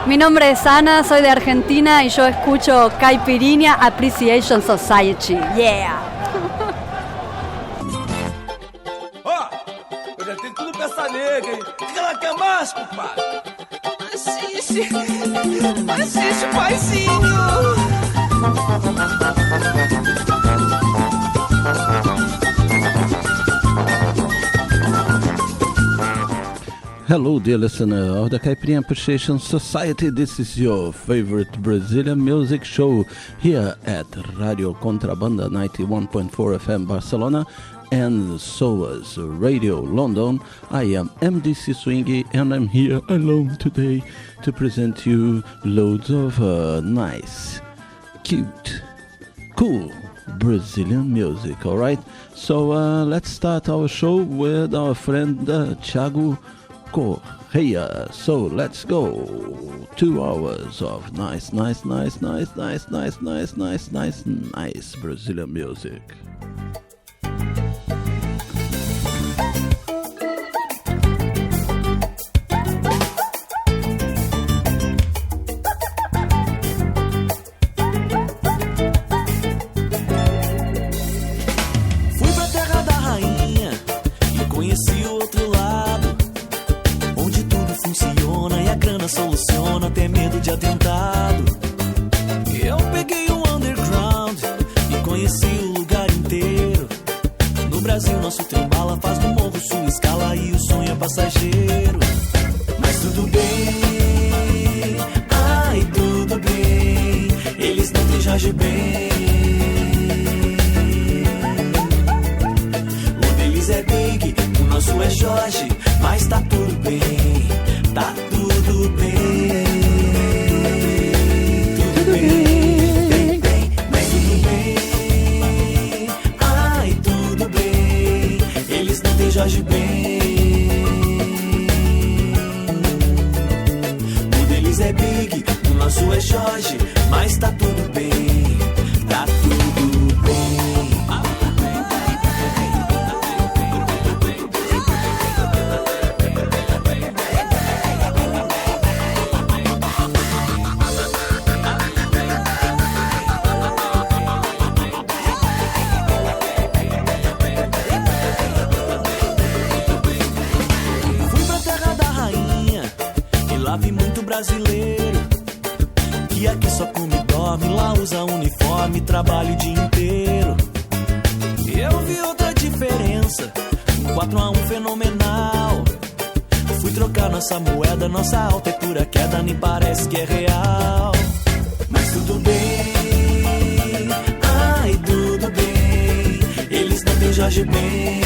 Mi nombre es Ana, soy de Argentina y yo escucho Caipirinha Appreciation Society. Yeah! Eu já tenho tudo pra essa nega, hein? O que ela quer mais, compadre? Assiste, paizinho! Hello, dear listener of the Caipirinha Appreciation Society. This is your favorite Brazilian music show here at Radio Contrabanda 91.4 FM Barcelona and SOAS Radio London. I am MDC Swingy and I'm here alone today to present you loads of nice, cute, cool Brazilian music, alright? So let's start our show with our friend Thiago Correia. So let's go. 2 hours of nice Brazilian music. Fui pra terra da rainha e conheci o outro lado, onde tudo funciona e a grana soluciona até medo de atentado. Eu peguei o underground e conheci o lugar inteiro. No Brasil nosso trem bala faz do morro sua escala e o sonho é passageiro. Mas tudo bem, ai tudo bem, eles não têm Jorge Ben. O deles é Big, o nosso é Jorge, mas tá tudo bem, tá tudo bem. Tudo bem, bem, mas tudo bem. Ai, tudo bem, eles não têm Jorge Ben. O deles é Big, o nosso é Jorge, mas tá tudo bem, tá tudo bem. Vi muito brasileiro que aqui só come e dorme, lá usa uniforme, trabalha o dia inteiro. Eu vi outra diferença, um 4-1 fenomenal. Fui trocar nossa moeda, nossa alta é pura queda, nem parece que é real. Mas tudo bem, ai tudo bem, eles não têm Jorge Ben.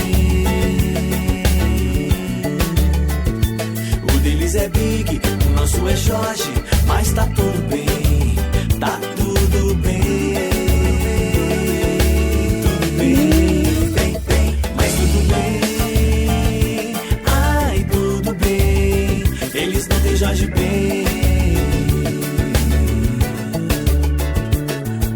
O deles é Big, o nosso é Jorge, mas tá tudo bem, tá tudo bem. Tudo bem, bem, bem, mas tudo bem. Ai, tudo bem, eles não têm Jorge Ben.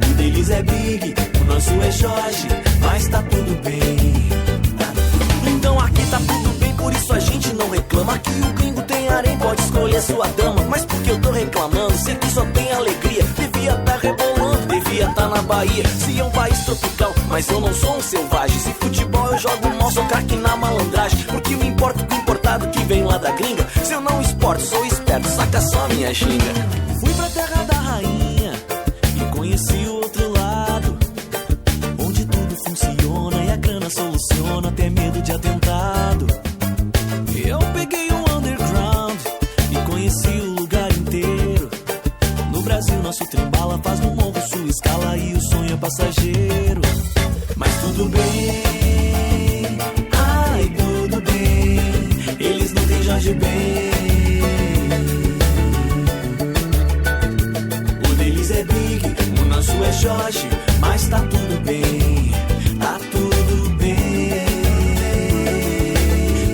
O deles é Big, o nosso é Jorge, mas tá tudo bem, tá tudo bem. Então aqui tá tudo bem, por isso a gente não reclama. Aqui o gringo tem harém, pode escolher sua dama. Mas por que eu tô reclamando? Se aqui só tem alegria. Devia tá rebolando, devia tá na Bahia. Se é um país tropical, mas eu não sou um selvagem. Se futebol eu jogo mal, sou craque na malandragem. Porque me importa com o importado que vem lá da gringa. Se eu não exporto, sou esperto, saca só minha ginga. Fui pra terra da rainha e conheci o outro lado, onde tudo funciona e a grana soluciona até medo de atentado. Eu peguei o underground e conheci o lugar inteiro. No Brasil nosso trem bala faz no morro sua escala e o sonho é passageiro. Mas tudo bem, ai tudo bem, eles não têm Jorge Ben. O deles é Big, o nosso é Jorge, mas tá tudo bem, tá tudo bem.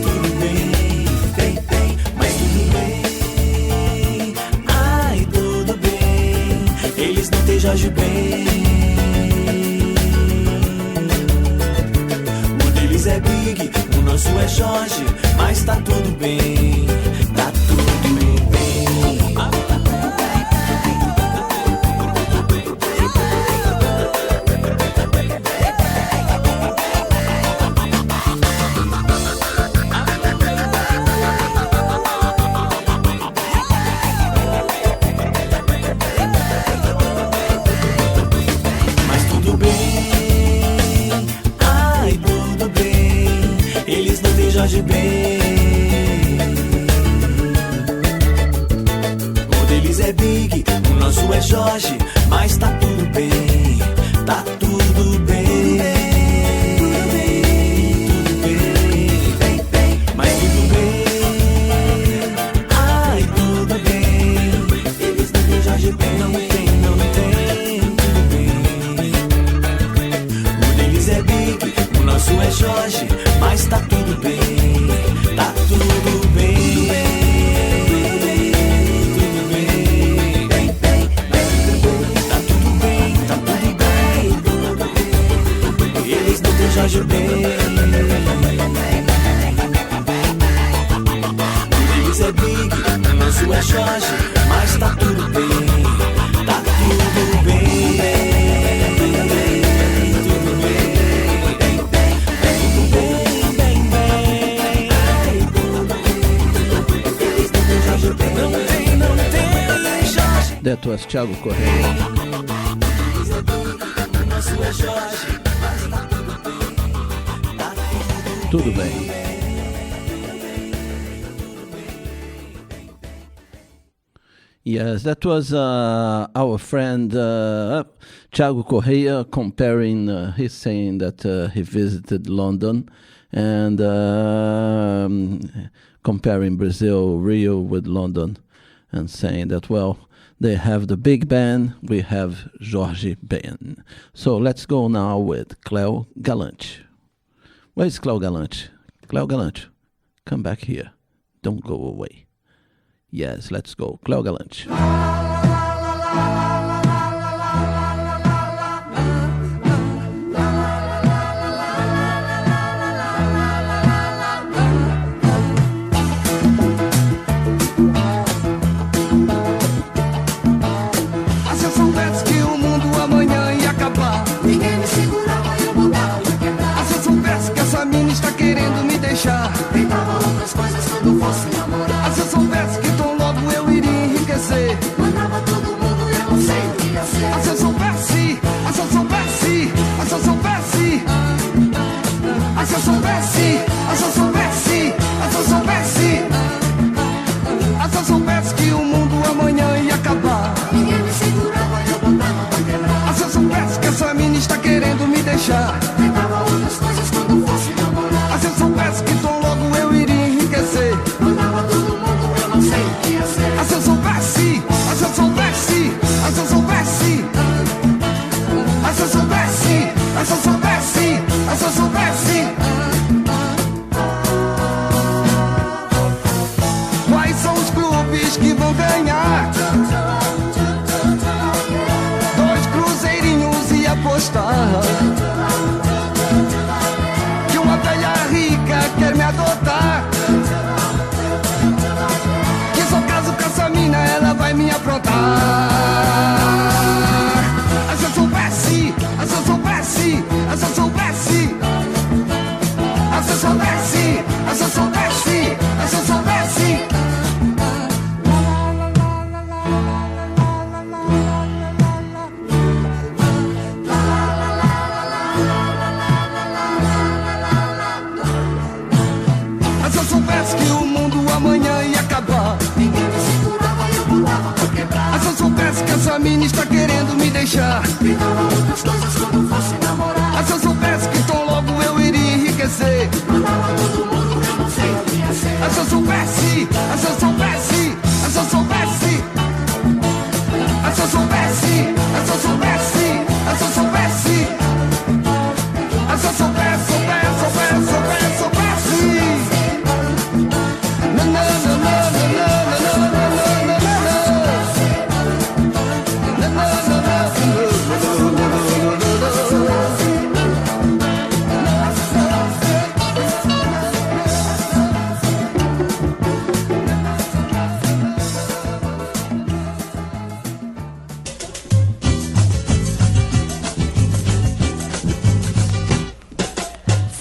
Tudo bem, bem, bem, mas tudo bem. Ai, tudo bem, eles não têm Jorge Ben. O deles é Big, o nosso é Jorge, mas tá tudo bem, tá tudo bem. é Jorge, mas tá tudo bem, tá tudo bem. É Jorge, mas tá tudo bem, tá tudo bem, tudo bem, bem, bem, tá tudo bem, tá tudo bem. Eles não têm Jorge bem. Eles é Big, o nosso é Jorge, mas tá tudo bem, tá tudo bem. That was Thiago Correia. Tudo bem. Yes, that was our friend Thiago Correia comparing, he's saying that he visited London and comparing Brazil, Rio with London, and saying that, well, they have the big band, we have Jorge Ben. So let's go now with Cléo Galante. Where is Cléo Galante? Cléo Galante, come back here. Don't go away. Yes, let's go. Cléo Galante. Tentava outras coisas quando fosse namorar. Se eu soubesse que tão logo eu iria enriquecer, mandava todo mundo, eu não sei o que ia ser. Se eu soubesse, se eu soubesse, se eu soubesse, se eu soubesse, se eu soubesse, se eu soubesse, se eu soubesse que o mundo amanhã ia acabar, ninguém me segurava e eu botava pra quebrar. Se eu soubesse que essa menina está querendo me deixar, tentava outras coisas quando fosse namorar. Se eu soubesse que tão logo eu iria enriquecer, mandava todo mundo, eu não sei o que ia ser. Se eu soubesse, se eu soubesse, se eu soubesse, se eu soubesse, se eu soubesse, se eu soubesse, quais são os clubes que vão ganhar 2 cruzeirinhos e apostar que uma velha rica quer me adotar, que só caso com essa mina ela vai me aprontar. Se eu soubesse, se eu soubesse, se eu soubesse, se eu soubesse, se eu soubesse, se eu soubesse. Se eu soubesse que o mundo amanhã ia acabar, ninguém me segurava e eu botava pra quebrar. Se eu soubesse que essa mina está querendo me deixar, tentava outras coisas quando fosse namorar. Se eu soubesse que tão logo eu iria enriquecer, mandava todo mundo, eu não sei o que ia ser. Se eu soubesse, se eu soubesse, se eu soubesse, se eu soubesse, se eu soubesse, se eu soubesse, se eu soubesse,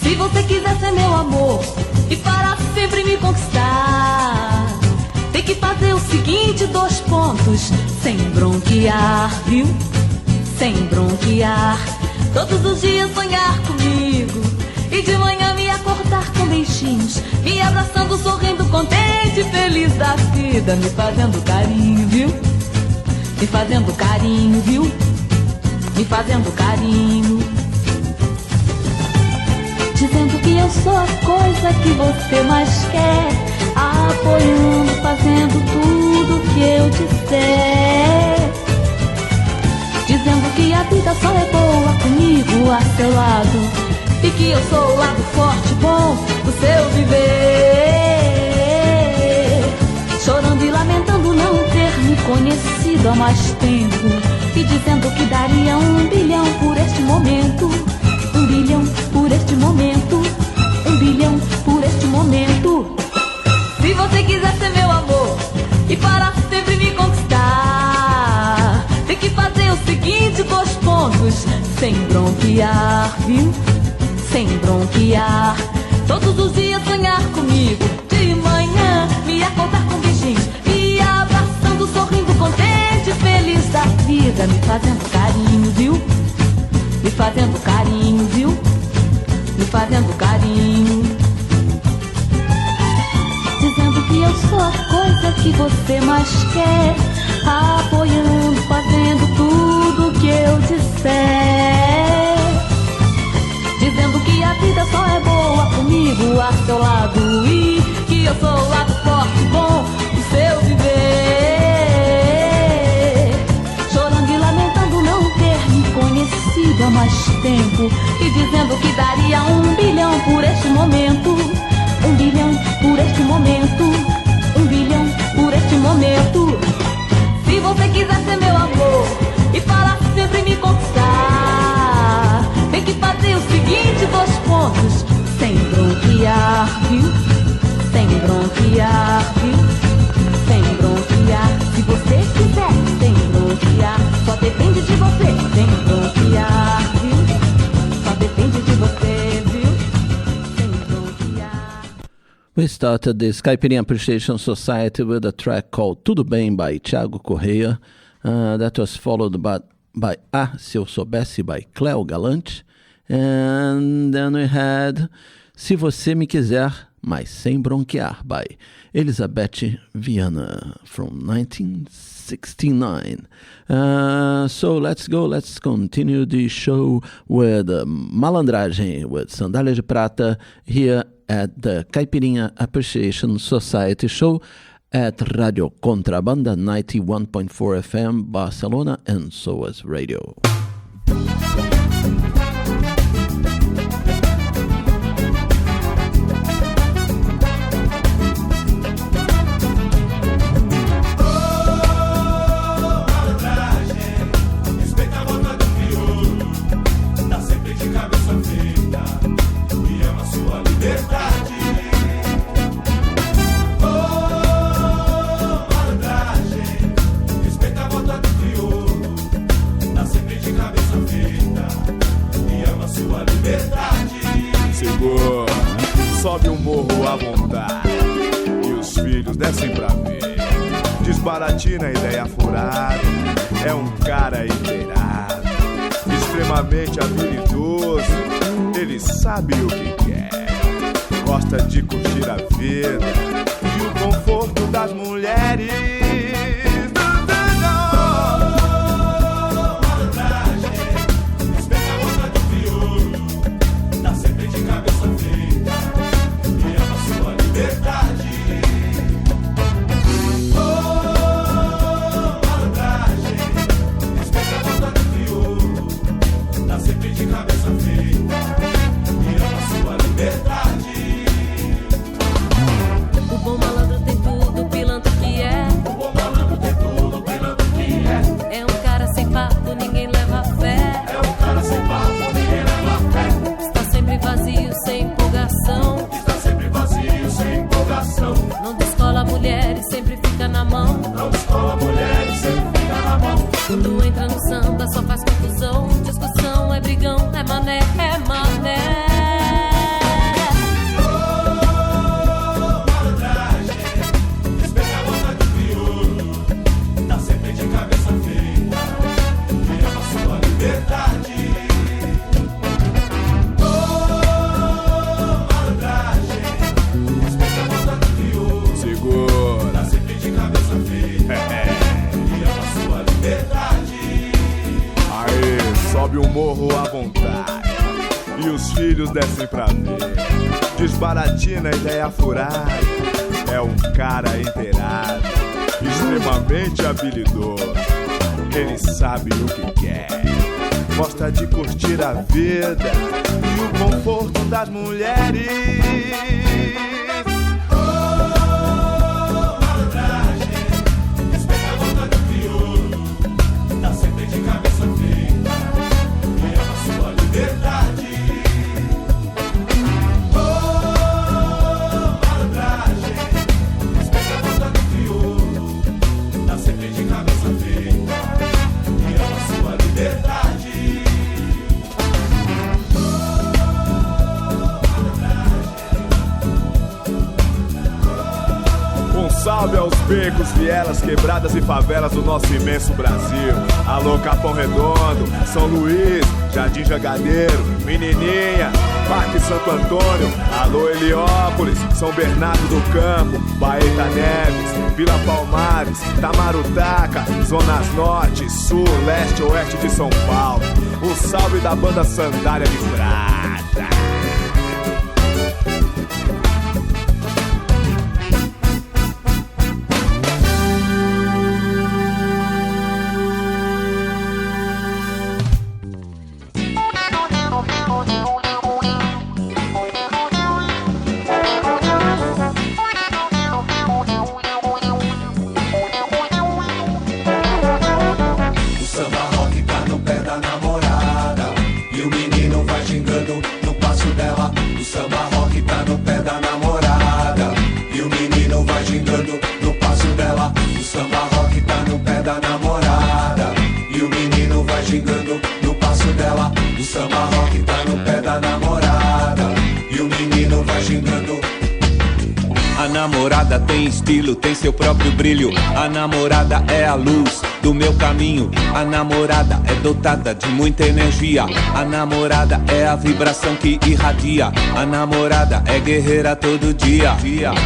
Se você quiser ser meu amor e para sempre me conquistar, tem que fazer o seguinte, 2 pontos, sem bronquear, viu? Sem bronquear. Todos os dias sonhar comigo e de manhã me acordar com beijinhos, me abraçando, sorrindo, contente, feliz da vida, me fazendo carinho, viu? me fazendo carinho, viu? Me fazendo carinho. Dizendo que eu sou a coisa que você mais quer, apoiando, fazendo tudo que eu disser. Dizendo que a vida só é boa comigo a seu lado, e que eu sou o lado forte, bom do seu viver. Chorando e lamentando não ter me conhecido há mais tempo, e dizendo que daria 1 bilhão por este momento. 1 bilhão por este momento. 1 bilhão por este momento. Se você quiser ser meu amor e para sempre me conquistar, tem que fazer o seguinte, 2 pontos, sem bronquear, viu? Sem bronquear. Todos os dias sonhar comigo, de manhã me acordar com beijinhos, me abraçando, sorrindo, contente, feliz da vida, me fazendo carinho, viu? Me fazendo carinho, viu? Me fazendo carinho. Dizendo que eu sou a coisa que você mais quer, apoiando, fazendo tudo que eu disser. Dizendo que a vida só é boa comigo a seu lado, e que eu sou o lado forte, bom do seu viver. Chorando e lamentando não ter me conhecido há mais tempo, e dizendo que daria 1 bilhão por este momento. 1 bilhão por este momento. 1 bilhão por este momento. Se você quiser ser meu amor e para sempre me conquistar, tem que fazer o seguinte, 2 pontos, sem bronquear, viu? Sem bronquear, viu? Sem bronquear. Se você quiser, sem bronquear. Só depende de você, sem bronquear, viu? Só depende de você, viu? Sem bronquear. We started the Caipirinha Appreciation Society with a track called Tudo Bem by Thiago Correia. That was followed by Se Eu Soubesse by Cléo Galante. And then we had Se Você Me Quiser, mas Sem Bronquear by Elizabeth Viana from 1969. So let's continue the show with Malandragem with Sandália de Prata here at the Caipirinha Appreciation Society show at Radio Contrabanda 91.4 FM Barcelona and SOAS Radio. Sobe o morro à vontade e os filhos descem pra ver. Desbaratina a ideia furada, é um cara inteirado, extremamente habilidoso, ele sabe o que quer. Gosta de curtir a vida e o conforto das mulheres. Quando entra no samba só faz confusão, discussão, é brigão, é mané, é mané. Malandragem, respeita a boca do crioulo, tá sempre de cabeça feita, e ama sua liberdade. Malandragem, respeita a boca do crioulo, segura, tá sempre de cabeça feita, e ama sua liberdade. sobe um morro à vontade e os filhos descem pra ver. Desbaratina a ideia furada, é um cara inteirado, extremamente habilidoso. Ele sabe o que quer, gosta de curtir a vida e o conforto das mulheres. Salve aos becos, vielas, quebradas e favelas do nosso imenso Brasil. Alô Capão Redondo, São Luís, Jardim Jangadeiro, Menininha, Parque Santo Antônio. Alô Heliópolis, São Bernardo do Campo, Baeta Neves, Vila Palmares, Tamarutaca, Zonas Norte, Sul, Leste, Oeste de São Paulo. Um salve da banda Sandália de Prata. A namorada tem estilo, tem seu próprio brilho. A namorada é a luz do meu caminho. A namorada é dotada de muita energia. A namorada é a vibração que irradia. A namorada é guerreira todo dia.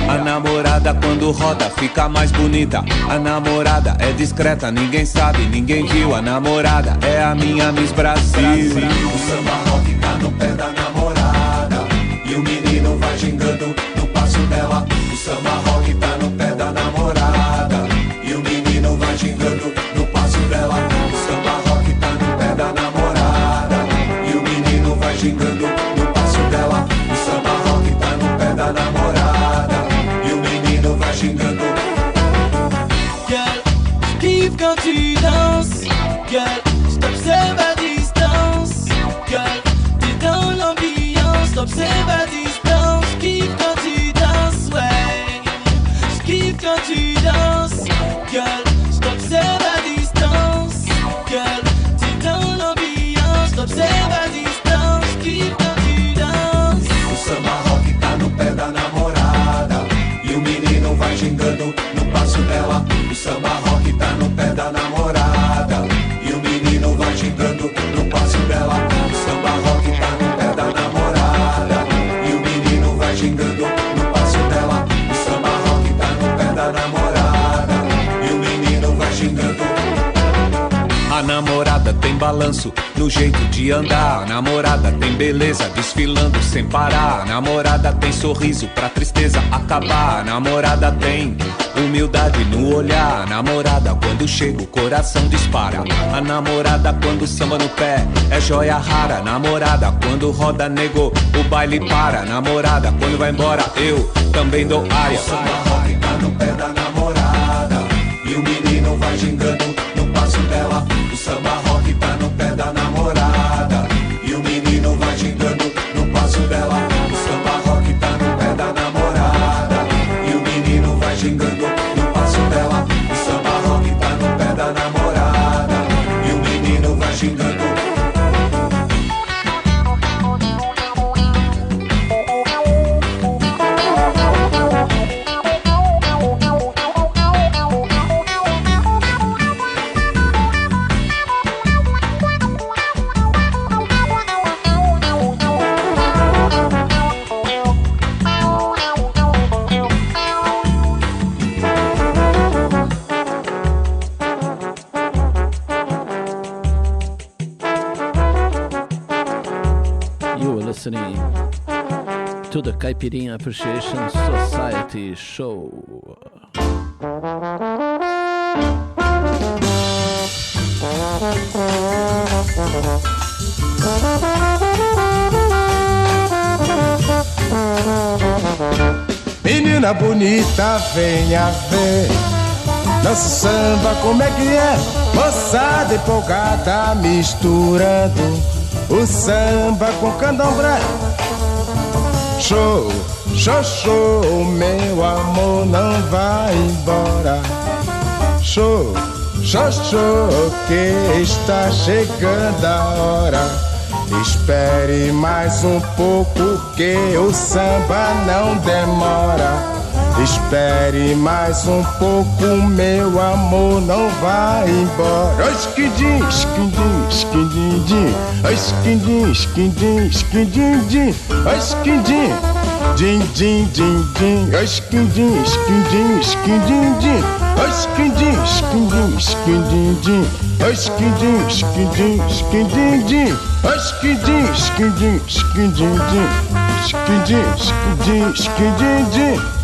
A namorada quando roda fica mais bonita. A namorada é discreta, ninguém sabe, ninguém viu. A namorada é a minha Miss Brasil. O samba rock tá no pé da namorada e o menino vai gingando no passo dela. O samba rock tá no pé da namorada e o menino vai gingando no passo dela. O samba rock tá no pé da namorada e o menino vai gingando no passo dela. O samba rock tá no pé da namorada e o menino vai gingando. Girl, j'kiffe quand tu danses. Girl, j't'observe à distance. Girl, t'es dans l'ambiance. T'observe à distance. J'kiffe quand tu danses, ouais. J'kiffe quand tu danses. Girl, j't'observe à distance. Girl, t'es dans l'ambiance. T'observe à distance. J'kiffe quand tu danses. O samba rock tá no pé da namorada e o menino vai gingando no passo dela. O samba rock tá no pé da namorada e o menino vai gingando no passo dela. O samba rock tá no pé da namorada e o menino vai gingando no passo dela. O samba rock tá no pé da namorada e o menino vai gingando. A namorada tem balanço no jeito de andar. A namorada tem beleza desfilando sem parar. A namorada tem sorriso pra tristeza acabar. A namorada tem humildade no olhar. A namorada quando chega o coração dispara. A namorada quando samba no pé é joia rara. A namorada quando roda nego o baile para. A namorada quando vai embora eu também dou área. O samba rock tá no pé da namorada e o menino vai gingando no passo dela. O samba rock tá no pé da namorada e o menino vai gingando no passo dela. O samba rock tá no pé da namorada e o menino vai gingando no passo dela. O samba rock tá no pé da namorada e o menino vai gingando. to the Caipirinha Appreciation Society show. Menina bonita, venha ver nosso samba, como é que é? Moçada empolgada, misturando o samba com candomblé. Show, show, show, meu amor, não vai embora. Show, show, show, que está chegando a hora. Espere mais um pouco que o samba não demora. Espere mais um pouco, meu amor, não vai embora. Esquindim, esquindim, esquindim, esquindim, esquindim, esquindim, esquindim, din, din, din, din, esquindim, esquindim, esquindim, esquindim, esquindim, esquindim, esquindim, esquindim, esquindim, esquindim, esquindim, esquindim, esquindim, esquindim, esquindim.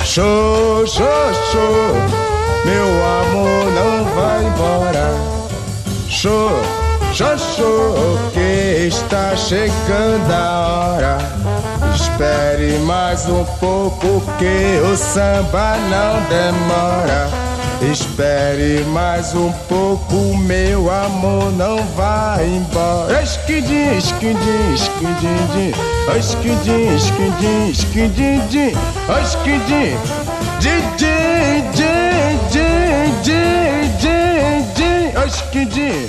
Show, show, show, meu amor não vai embora. Show, show, show, que está chegando a hora. Espere mais um pouco que o samba não demora. Espere mais um pouco, meu amor não vai embora. Esquindim, esquindim, esquindim, esquindim, esquindim, esquindim, esquindim, din, din, din, din, din, din, din, esquindim,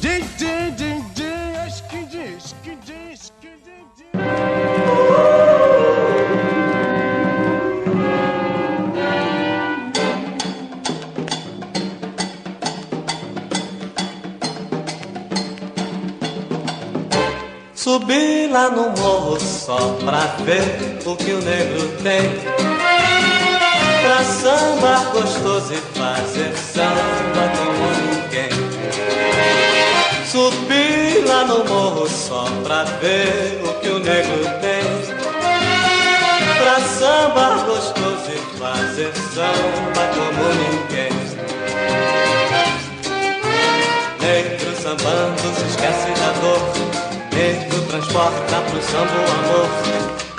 din, din, din, din, esquindim, esquindim, esquindim. Subi lá no morro só pra ver o que o negro tem. Pra samba gostoso e fazer samba como ninguém. Subi lá no morro só pra ver o que o negro tem. Pra samba gostoso e fazer samba como ninguém. Negro sambando se esquece da dor. Negro transporta pro samba o amor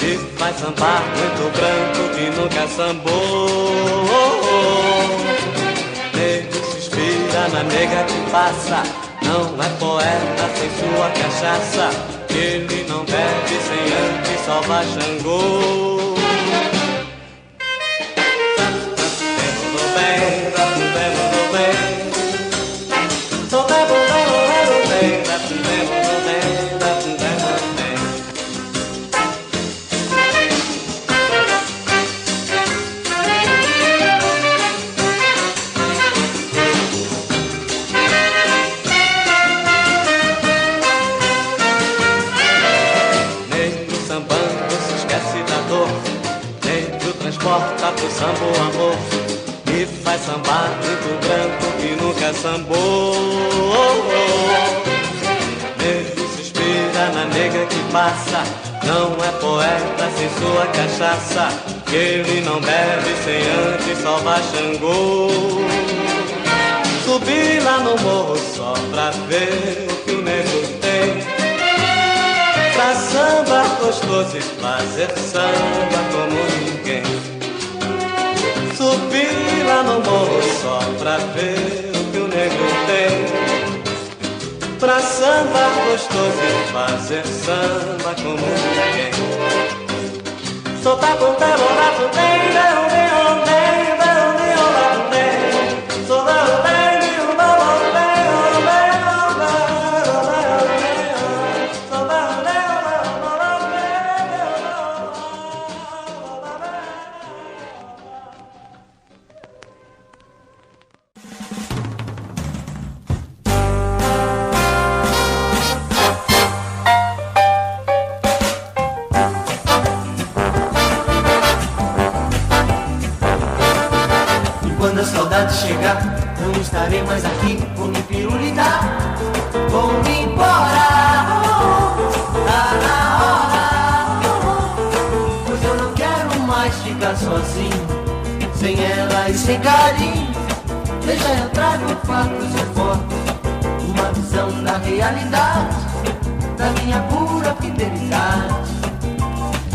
e faz sambar muito branco que nunca sambou. Negro se inspira na nega que passa, não é poeta sem sua cachaça. Ele não bebe sem antes salvar Xangô. Pro samba o amor e faz sambar muito branco que nunca sambou. Negro se inspira na nega que passa, não é poeta sem sua cachaça. Ele não bebe sem antes salvar Xangô. Subi lá no morro só pra ver o que o negro tem. Pra samba gostoso e fazer samba como ninguém. Subi lá no morro só pra ver o que o negro tem. Pra samba gostoso e fazer samba como ninguém. Quando a saudade chegar, não estarei mais aqui. Vou me pirulitar, vou me embora. Tá na hora, pois eu não quero mais ficar sozinho, sem ela e sem carinho. Deixa eu trago fatos e fotos, uma visão da realidade, da minha pura fidelidade.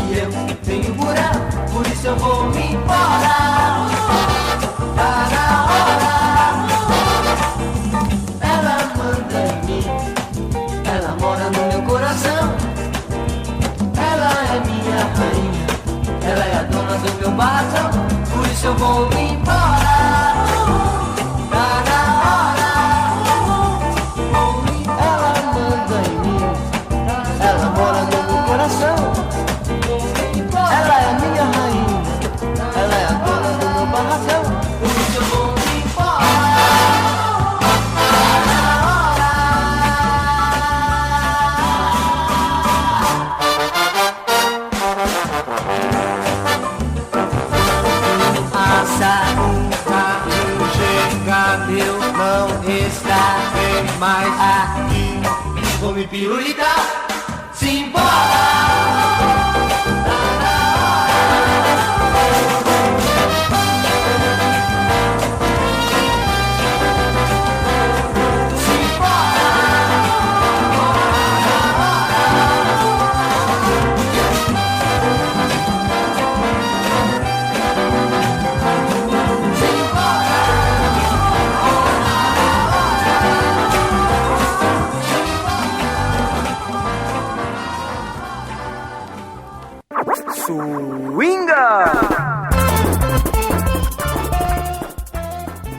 E eu tenho buraco, por isso eu vou me embora. Tá na hora, ela manda em mim, ela mora no meu coração. Ela é minha rainha, ela é a dona do meu barracão. Por isso eu vou me embora. Tá na hora, ela manda em mim, ela mora no meu coração. Ela é minha rainha, ela é a dona do meu barracão. Eu não estarei mais aqui. Vou me pirulitar, simbora.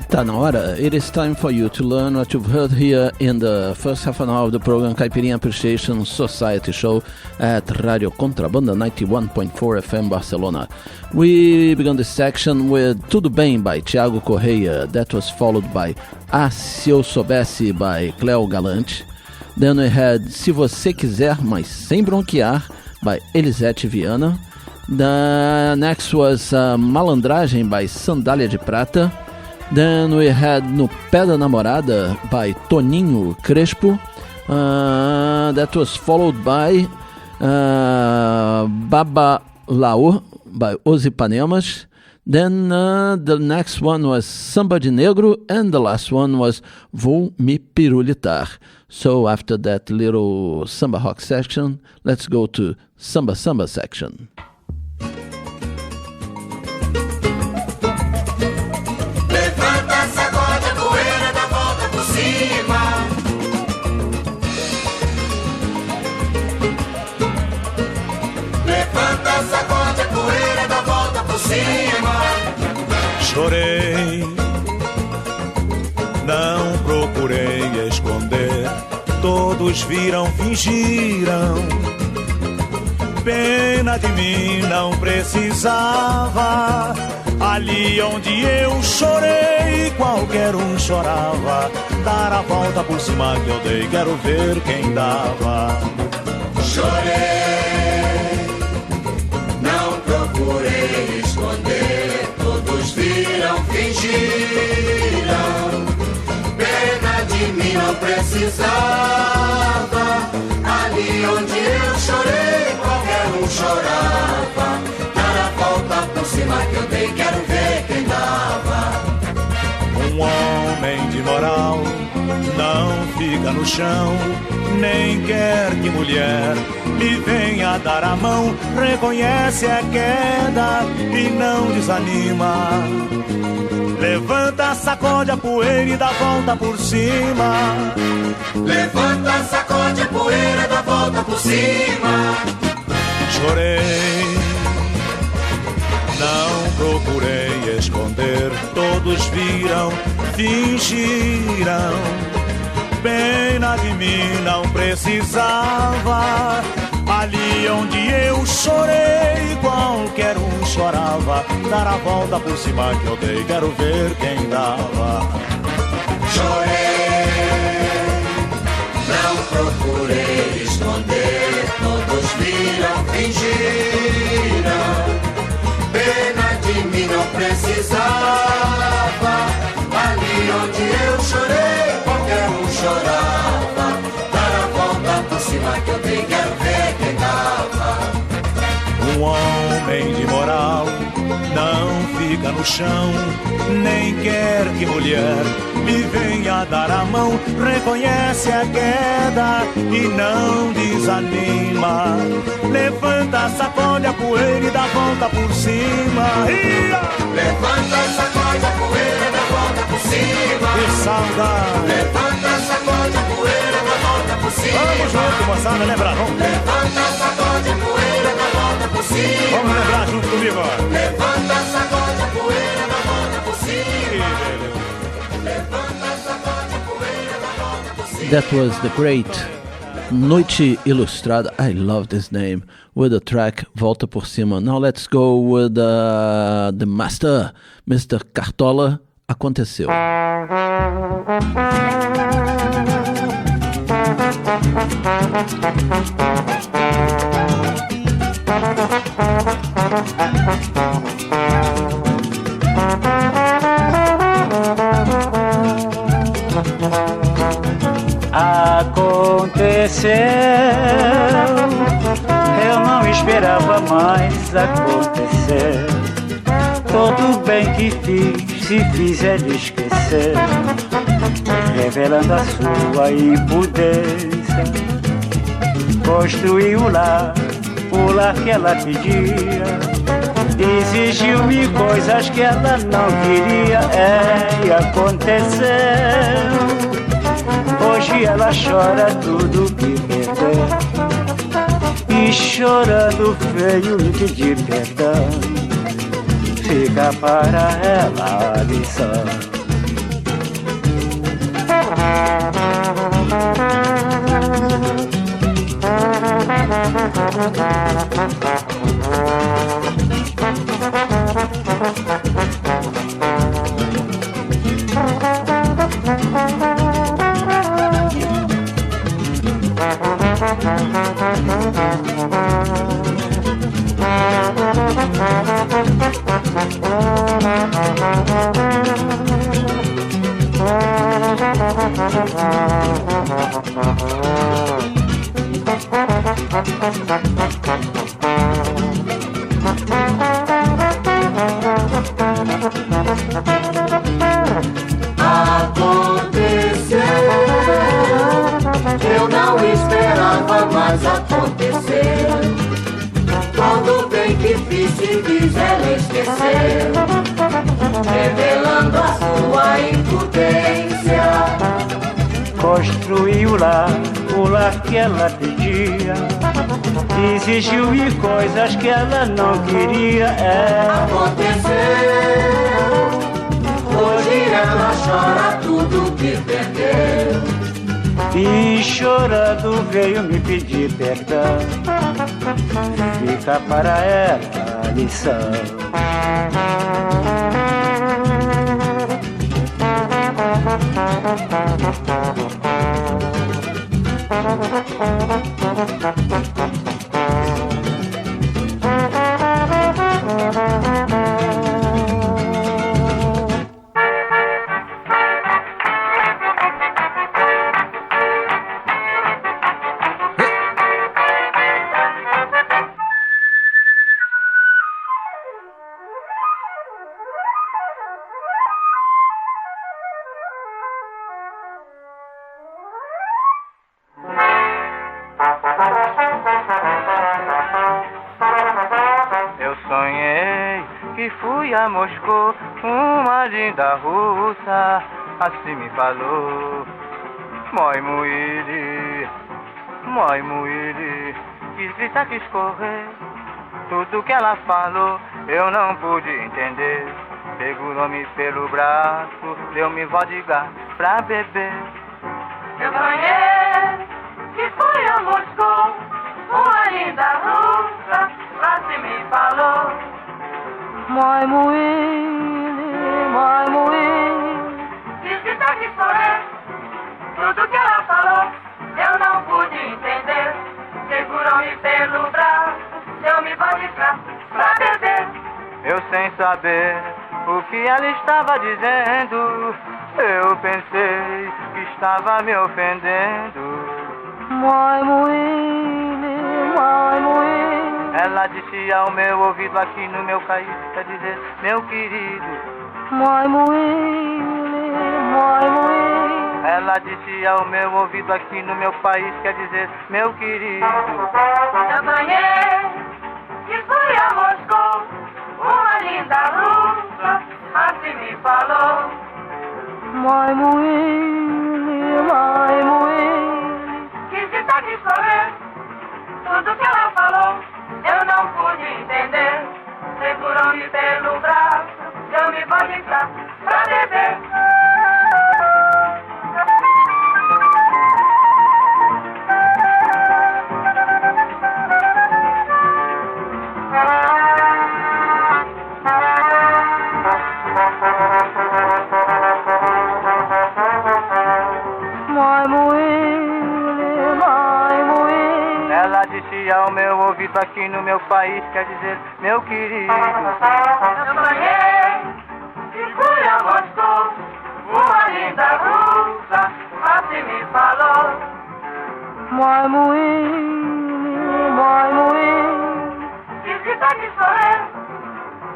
Tá na hora. It is time for you to learn what you've heard here in the first half an hour of the program Caipirinha Appreciation Society show at Radio Contrabanda 91.4 FM Barcelona. We began this section with Tudo Bem by Thiago Correia. That was followed by Ah, Se Eu Soubesse by Cleo Galante. Then we had Se Você Quiser, Mas Sem Bronquear by Elisete Viana. The next was Malandragem by Sandália de Prata. Then we had No Pé da Namorada by Toninho Crespo. That was followed by Baba Laô by Os Ipanemas. Then the next one was Samba de Negro, and the last one was Vou Me Pirulitar. So after that little samba rock section, let's go to Samba Samba section. Levanta, sacode a poeira, dá volta por cima. Levanta, sacode a poeira, dá volta por cima. Chorei, não procurei esconder. Todos viram, fingiram. Pena de mim, não precisava. Ali onde eu chorei, qualquer um chorava. Dar a volta por cima que eu dei, quero ver quem dava. Chorei, não procurei esconder. Todos viram, fingiram. Pena de mim, não precisava. Ali onde eu chorei, qualquer um chorava. Dar a volta por cima que eu dei, quero ver quem dava. Um homem de moral não fica no chão, nem quer que mulher lhe venha dar a mão. Reconhece a queda e não desanima. Levanta, sacode a poeira e dá volta por cima. Levanta, sacode a poeira, dá volta por cima. Chorei, procurei esconder, todos viram, fingiram. Pena de mim não precisava. Ali onde eu chorei, qualquer um chorava. Dar a volta por cima que eu dei, quero ver quem dava. Chorei, não procurei esconder, todos viram, fingiram. Pena de mim não precisava. Ali onde eu chorei, qualquer um chorava. Dar a volta por cima que eu dei, quero ver quem dava. Um homem de moral não fica no chão, nem quer que mulher lhe venha dar a mão. Reconhece a queda e não desanima. Levanta, sacode a poeira e dá volta por cima. Levanta, sacode a poeira e dá volta por cima. Que saudade. Levanta, sacode a poeira e dá volta por cima. Vamos junto, moçada, lembrar, vamos. Levanta, sacode a poeira e dá volta por cima. Vamos lembrar junto comigo, ó. Levanta, sacode a poeira e dá volta por cima. Levanta, sacode a poeira e dá volta por cima. That was the great Noite Ilustrada. I love this name. With the track Volta por Cima. Now let's go with the master, Mr. Cartola. Aconteceu. Aconteceu, eu não esperava, mas aconteceu. Todo bem que fiz, se fizer esquecer, revelando a sua impudência. Construiu o lar que ela pedia, exigiu-me coisas que ela não queria. E aconteceu. Hoje ela chora tudo que perdeu, e chorando veio me pedir perdão. Fica para ela a lição. Aconteceu, eu não esperava, mas aconteceu. Todo bem que fiz, se fiz, ela esqueceu, revelando a sua impotência. Construiu o lar que ela pedia, exigiu-me coisas que ela não queria. Aconteceu, hoje ela chora tudo que perdeu, e chorando veio me pedir perdão. Fica para ela a lição. Fui a Moscou, uma linda russa, assim me falou. Moi muiri, quis gritar, quis correr, tudo que ela falou eu não pude entender. Segurou-me pelo braço, deu-me vodka pra beber. Eu sonhei que fui a Moscou, uma linda russa, lá se me falou. Moi Moine, diz que tá que sou eu, tudo que ela falou, eu não pude entender. Segurou-me pelo braço, deu-me vodka pra beber. Eu sem saber o que ela estava dizendo, eu pensei que estava me ofendendo. Moi Moine, ela disse ao meu ouvido aqui no meu país, quer dizer, meu querido. Moi Moine, ela disse ao meu ouvido aqui no meu país, quer dizer, meu querido. Eu sonhei que fui a Moscou, uma linda russa, assim me falou. Moi Moine, quis dizer que sou eu, tudo que ela falou, eu não pude entender. Segurou-me pelo braço, deu-me vodka pra beber. Ao meu ouvido aqui no meu país, quer dizer, meu querido. Eu sonhei que fui a Moscou, uma linda russa, assim me falou. Moi Moine, diz que tá que sou eu,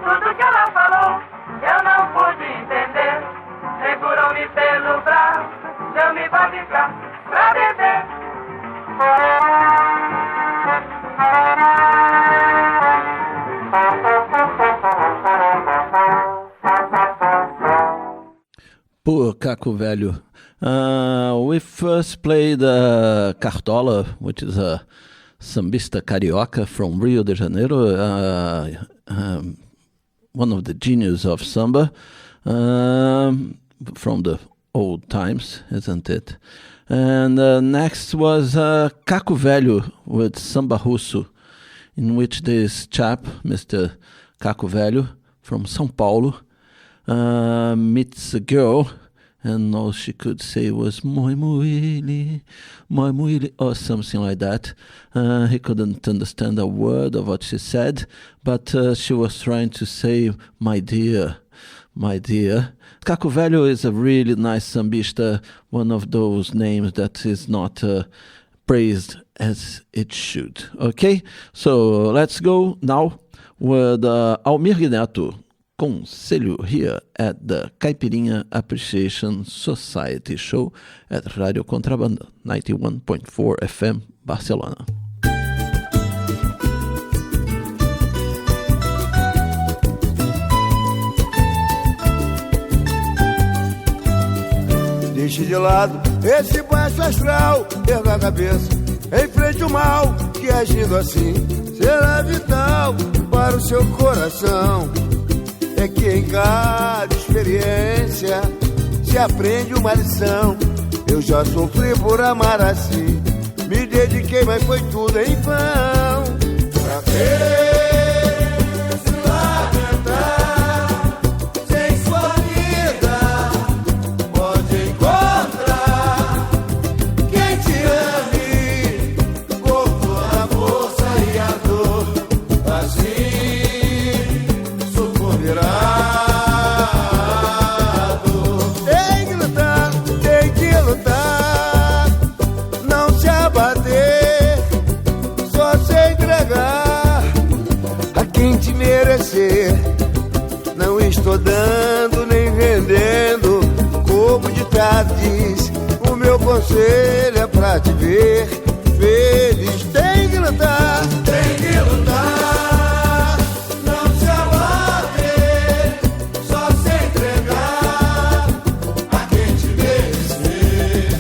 tudo que ela falou, eu não pude entender. Segurou-me pelo braço, deu-me vodka pra beber. Pô, Caco Velho. We first played Cartola, which is a sambista carioca from Rio de Janeiro, one of the genius of samba, from the old times, isn't it? And next was Caco Velho with Samba Russo, in which this chap, Mr. Caco Velho, from São Paulo, meets a girl, and all she could say was moi muili, or something like that. He couldn't understand a word of what she said, but she was trying to say, my dear. Caco Velho is a really nice sambista, one of those names that is not praised as it should. Okay, so let's go now with Almir Neto, Conselho, here at the Caipirinha Appreciation Society show at Radio Contrabanda, 91.4 FM, Barcelona. Deixe de lado esse baixo astral, erga a cabeça, enfrente o mal, que agindo assim será vital para o seu coração. É que em cada experiência se aprende uma lição. Eu já sofri por amar assim, me dediquei, mas foi tudo em vão. Pra quê? Não estou dando nem vendendo, como o ditado diz. O meu conselho é pra te ver feliz. Tem que lutar, não se abater, só se entregar a quem te merecer.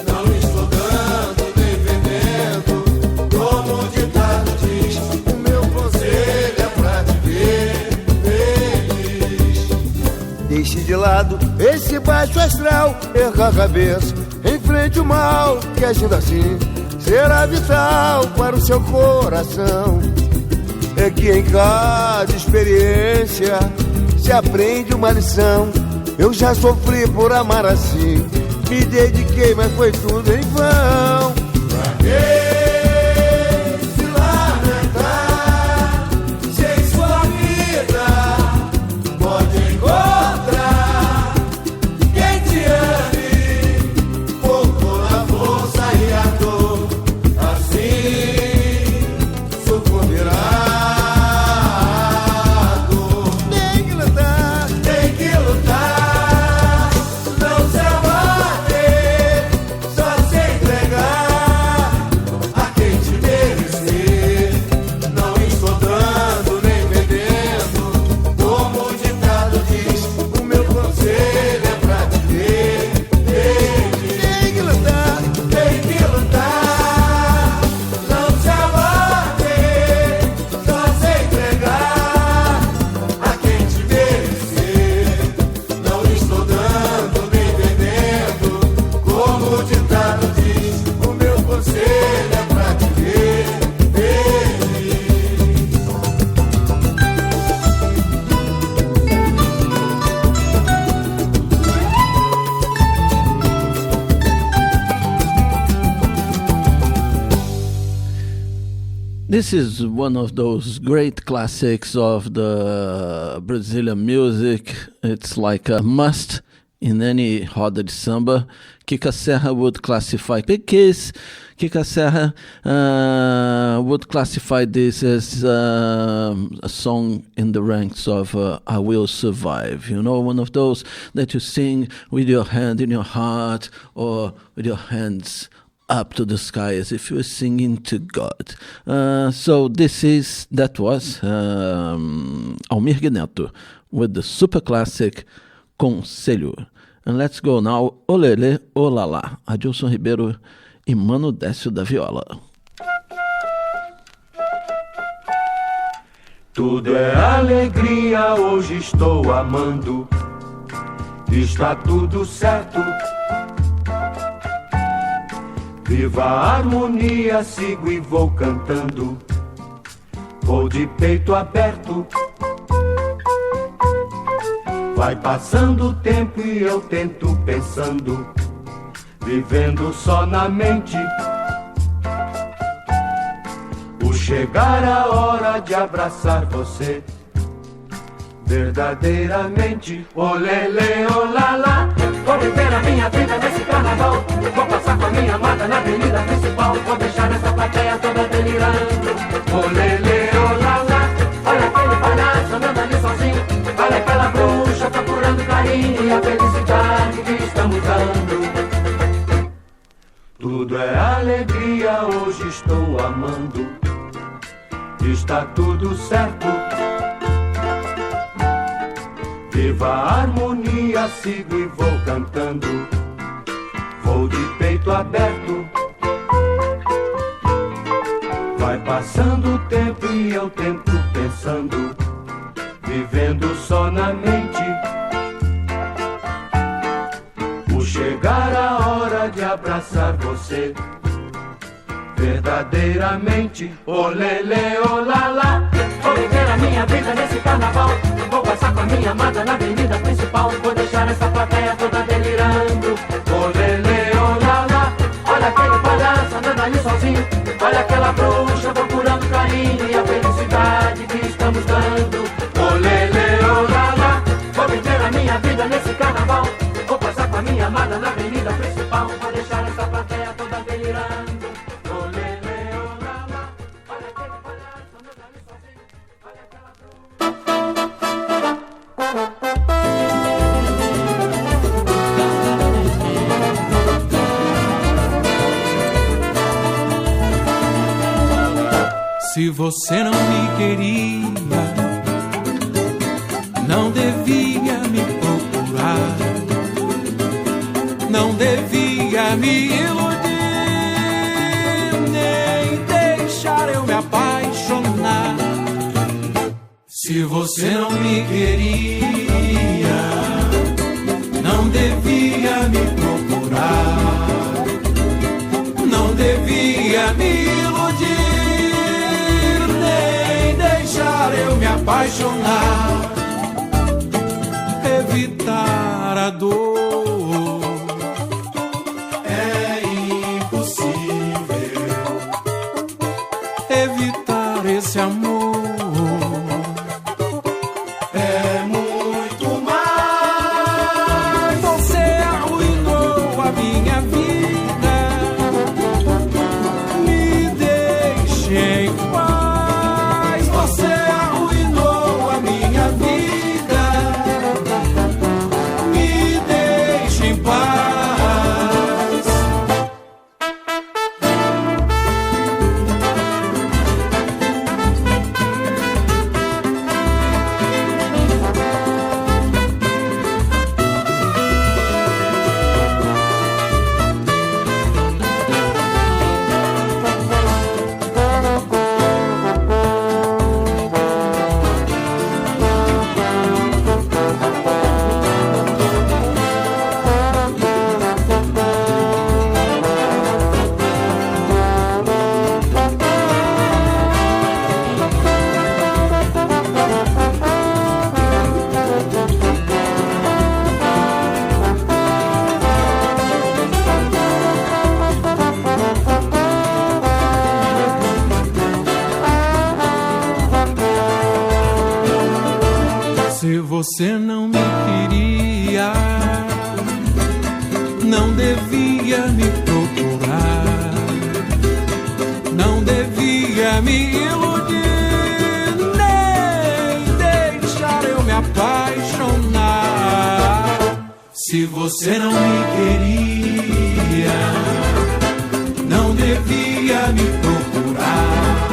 Não estou dando nem vendendo, como o ditado diz. O meu conselho é pra te ver astral, erga a cabeça, enfrente o mal, que agindo assim será vital para o seu coração. É que em cada experiência se aprende uma lição. Eu já sofri por amar assim, me dediquei, mas foi tudo em vão. Pra quê? This is one of those great classics of the Brazilian music. It's like a must in any roda de samba. Kika Serra would classify Pequês. Kika Serra would classify this as a song in the ranks of I Will Survive. You know, one of those that you sing with your hand in your heart or with your hands up to the sky as if you were singing to God. So that was Almir Neto with the super classic Conselho. And let's go now, Olele, Olala, Adilson Ribeiro e Mano Décio da Viola. Tudo é alegria, hoje estou amando, está tudo certo. Viva a harmonia, sigo e vou cantando, vou de peito aberto. Vai passando o tempo e eu tento pensando, vivendo só na mente. O chegar a hora de abraçar você, verdadeiramente. Olele, olala, vou viver a minha vida nesse carnaval. Vou passar com a minha amada na avenida principal. Vou deixar essa plateia toda delirando. Olele, olala, olha aquele palhaço andando ali sozinho. Olha aquela bruxa procurando carinho e a felicidade que estamos dando. Tudo é alegria, hoje estou amando, está tudo certo. Viva a harmonia, sigo e vou cantando, vou de peito aberto. Vai passando o tempo e eu tento pensando, vivendo só na mente. O chegar a hora de abraçar você, verdadeiramente. Olele, olala, vou viver a minha vida nesse carnaval. Vou passar com a minha amada na avenida principal. Vou deixar essa plateia toda delirando. Olele, olala, olha aquele palhaço andando ali sozinho. Olha aquela bruxa procurando carinho e a felicidade que estamos dando. Olele, olala, vou viver a minha vida nesse carnaval. Vou passar com a minha amada na avenida principal. Vou deixar essa plateia toda delirando. Se você não me queria, não devia me procurar, não devia me iludir, nem deixar eu me apaixonar. Se você não me queria, não devia deixar eu me apaixonar, evitar a dor. É impossível evitar esse amor. É muito mais. Você arruinou a minha vida. Me deixe em paz. Você arruinou a minha vida. Me deixe em paz. Se você não me queria, não devia me procurar, não devia me iludir, nem deixar eu me apaixonar. Se você não me queria, não devia me procurar,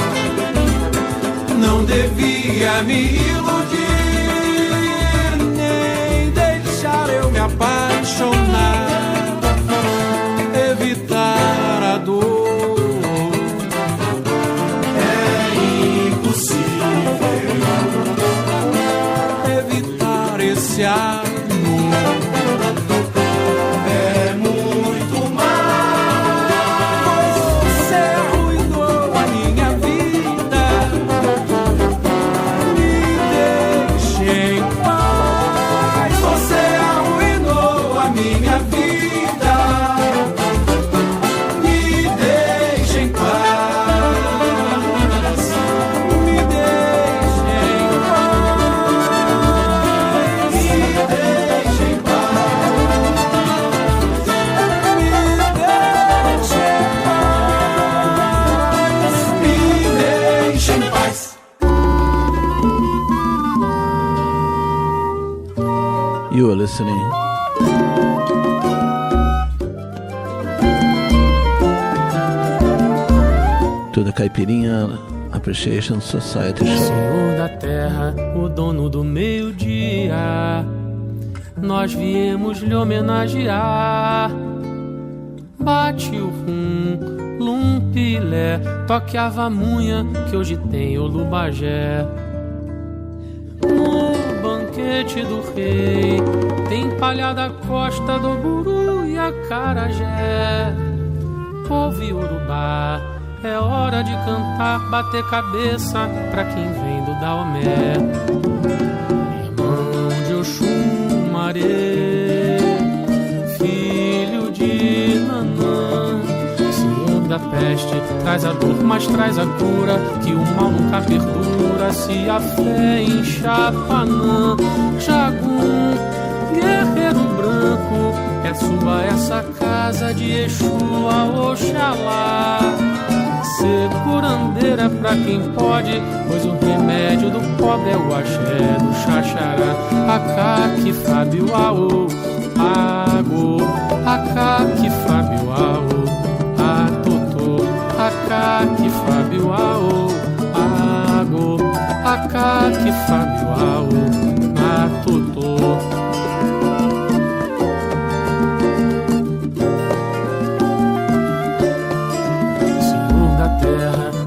não devia me iludir, eu me apaixonar, evitar a dor. É impossível evitar esse amor. É muito mais. Você arruinou a minha vida. Me deixe em paz. Você minha vida, me deixe em paz, me deixe em paz, me deixe em paz, me deixe em paz, me deixe em paz. You are listening to the Caipirinha Appreciation Society Show. Senhor da terra, o dono do meio-dia, nós viemos lhe homenagear. Bate o rum, lumpilé, toque a vamunha, que hoje tem o lubagé. No banquete do rei, tem palhada costa do buru e acarajé. Povo Iorubá, é hora de cantar, bater cabeça pra quem vem do Daomé. Irmão de Oxum Maré, filho de Nanã, senhor da peste, traz a dor, mas traz a cura, que o mal nunca perdura se a fé em Chapanã. Jagum, guerreiro branco, é sua essa casa de Exu a Oxalá. Ser curandeira pra quem pode, pois o remédio do pobre é o axé do xaxará. Acaque Fábio Aô, Agô, Acaque Fábio Aô, Atotô, Acaque Fábio Aô, Agô, Acaque Fábio Aô, Atotô.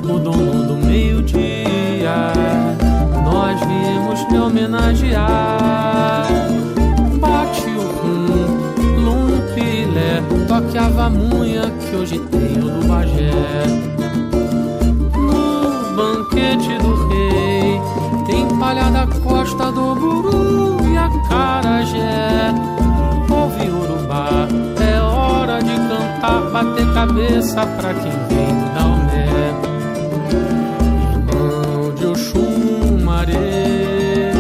O dono do meio-dia, nós viemos lhe homenagear. Bate o rum, lumpilé, toque a vamunha, que hoje tem o lubagé. No banquete do rei, palha da costa do Buru e acarajé. Ouve urubá, é hora de cantar, bater cabeça pra quem vem do Daomé. Irmão de Oxum Maré,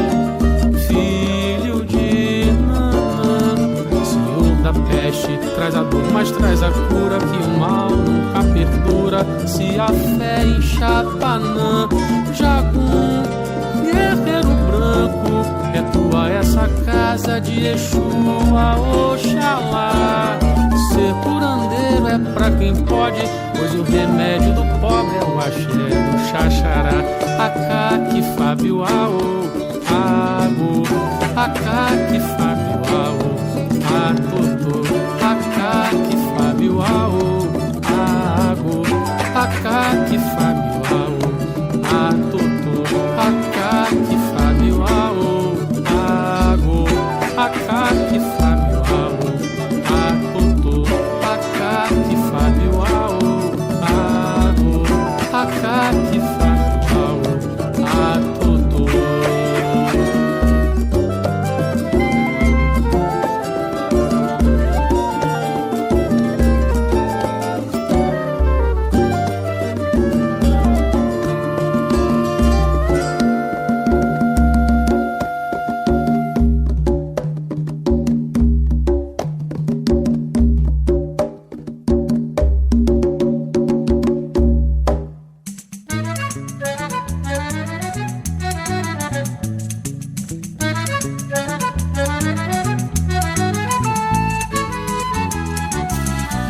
filho de Nanã, senhor da peste, traz a dor, mas traz a cura, que o mal nunca perdura se a fé em Chapanã. Jagum, guerreiro branco, é tua essa casa de Exu, Oxalá. Ser curandeiro é pra quem pode, pois o remédio do pobre é o axé do xaxará. Acá que Fábio Aô, Ago, acá que Fábio Aô, Atotô, acá que Fábio Aô, Ago, acá que Fábio Aô, Atotô, acá que Fábio Aô, Ago, acá que Fábio Aô, Atotô, acá que Fábio Aô, Ago, acá que Fábio Aô, Atotô.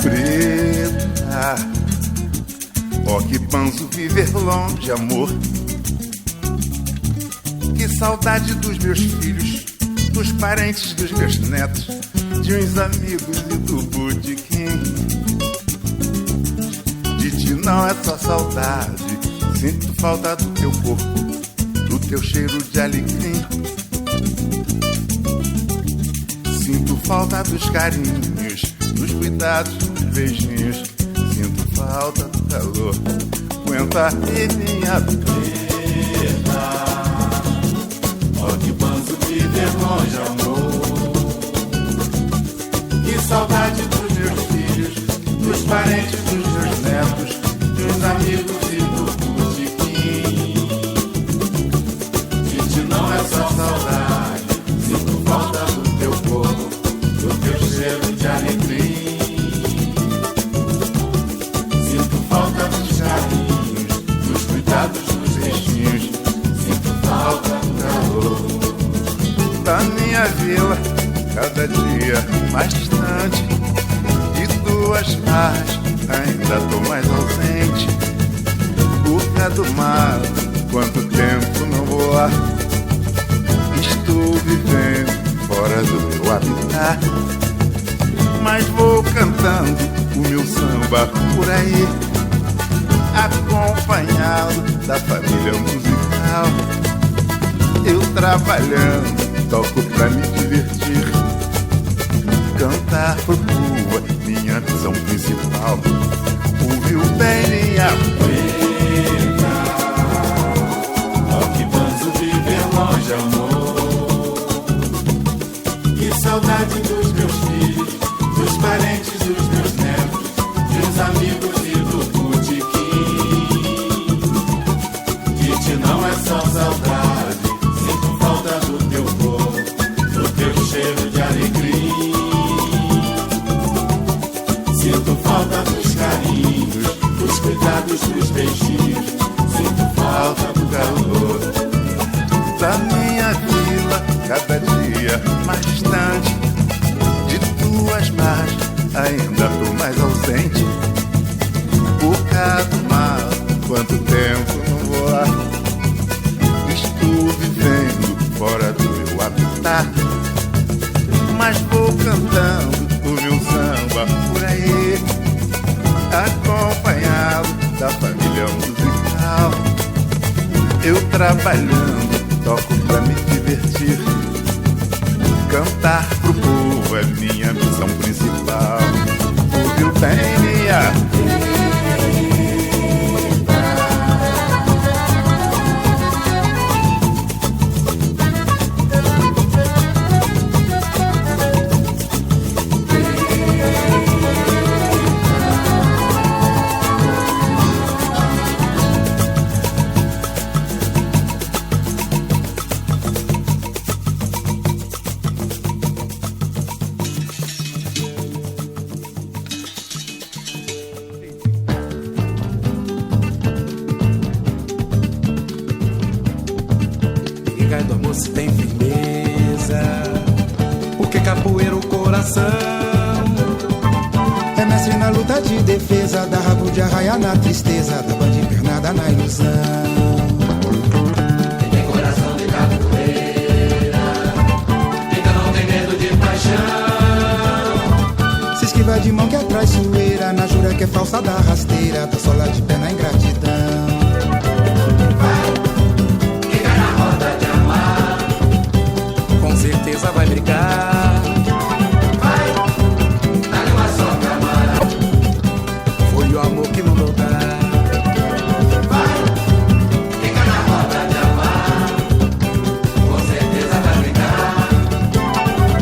Preta, ó que panso viver longe, amor. Que saudade dos meus filhos, dos parentes dos meus netos, de uns amigos e do botequim. De ti não é só saudade, sinto falta do teu corpo, do teu cheiro de alecrim. Sinto falta dos carinhos, dos cuidados, dos beijinhos. Sinto falta do calor, aguenta aí minha preta. Ó que panso viver longe, amor. Que saudade dos meus filhos, dos parentes dos meus netos, dos amigos e do botequim. De ti não é só saudade, sinto falta do teu corpo, do teu cheiro de alecrim. Sinto falta dos carinhos, dos cuidados, dos restinhos. Sinto falta do calor da minha vila, cada dia mais distante. De tuas paz, ainda tô mais ausente. Boca do mar, quanto tempo não vou lá. Estou vivendo fora do meu habitat, mas vou cantando o meu samba por aí, acompanhado da família musical. Eu trabalhando, toco pra me divertir, cantar pro povo, minha missão principal. Ouviu bem minha preta, ó que panso viver longe, amor. Que saudade dos meus filhos, dos parentes dos meus netos, dos amigos e do botequim. De ti não é só saudade, sinto falta do teu corpo, do teu cheiro de alecrim. Sinto falta dos carinhos, dos cuidados, dos beijinhos. Sinto falta do calor da minha vila, cada dia mais distante. De tuas mãos, ainda tô mais ausente. Boca do mar, quanto tempo não vou lá. Estou vivendo fora do meu habitat, mas vou cantando o meu samba por aí, acompanhado da família musical. Eu trabalhando, toco pra me divertir, cantar pro povo é minha missão principal. Ouviu bem minha moço tem firmeza, porque capoeira o coração é mestre na luta de defesa, dá rabo de arraia na tristeza, dá banda invernada na ilusão. Quem tem coração de capoeira, então não tem medo de paixão. Se esquiva de mão que é traiçoeira, na jura que é falsa da rasteira, dá sola de pé na ingratidão. Com certeza vai brigar. Vai, dá-lhe uma soca, amara. Foi o amor que mandou dar. Vai, fica na roda de amar. Com certeza vai brigar.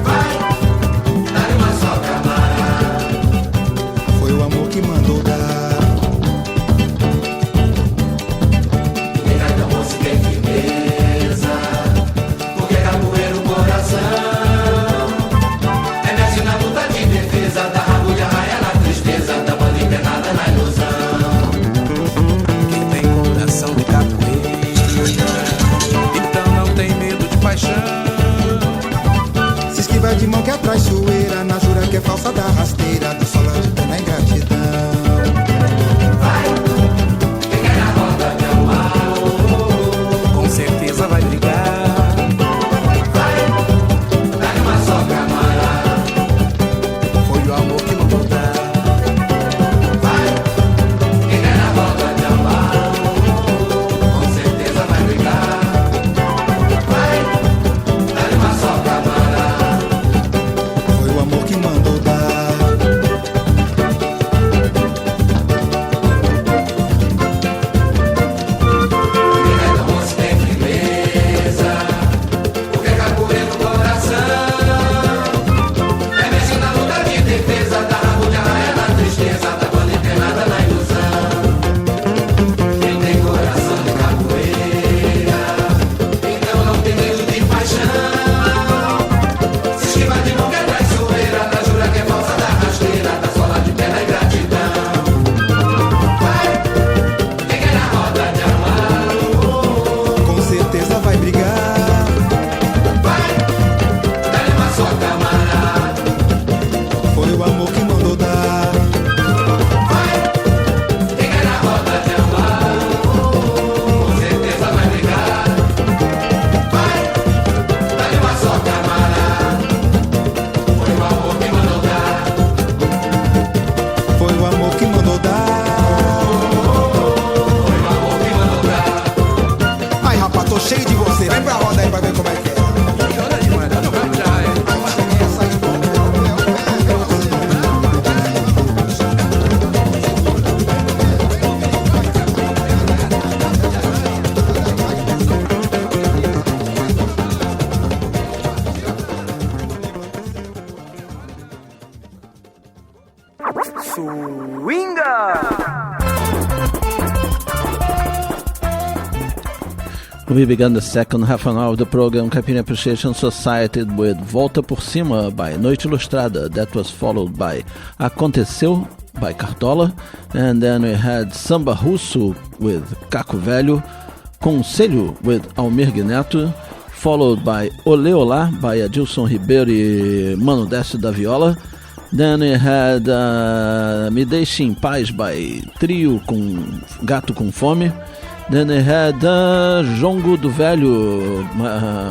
Vai, dá-lhe uma soca, amara. Foi o amor que mandou dar. Quem cai tão moço tem firmeza, porque capoeira o coração é mestre na luta de defesa, dá rabo de arraia na tristeza, dá banda empenada na ilusão. Quem tem coração de capoeira, então não tem medo de paixão. Se esquiva de mão que é traiçoeira, na jura que é falsa da rasteira, dá sola de pé na ingratidão. Vai, fica na roda de amar. Com certeza vai brigar. Vai, dá-lhe uma soca, amara. Foi o amor que mandou dar. Vai, fica na roda de amar. Com certeza vai brigar. Vai, dá-lhe uma soca, amara. Foi o amor que mandou dar. Quem cai tão moço tem firmeza, porque capoeira o coração é mestre na luta de defesa, dá rabo de arraia na tristeza, dá banda empenada na ilusão. Quem tem coração de capoeira, então não tem medo de paixão. Se esquiva de mão que é traiçoeira, dá jura que é falsa da rasteira, dá sola de pé na ingratidão. Vai, fica na roda de amar. Com certeza vai brigar. Vai, dá-lhe uma soca, amara. Foi o amor que mandou dar. Vai, fica na roda de amar. Com certeza vai brigar. Vai, dá-lhe uma soca, amara. Foi o amor que mandou dar. Foi o amor que mandou dar. Foi o amor que mandou dar. Ai, rapaz, tô cheio de você. Vem pra roda aí pra ver como é que é. We began the second half an hour of the program Caipirinha Appreciation Society with Volta por Cima by Noite Ilustrada. That was followed by Aconteceu by Cartola. And then we had Samba Russo with Caco Velho, Conselho with Almir Neto, followed by Olê Olá by Adilson Ribeiro e Mano Décio da Viola. Then we had Me Deixe em Paz by Trio com Gato com Fome. Then we had Jongo do Velho,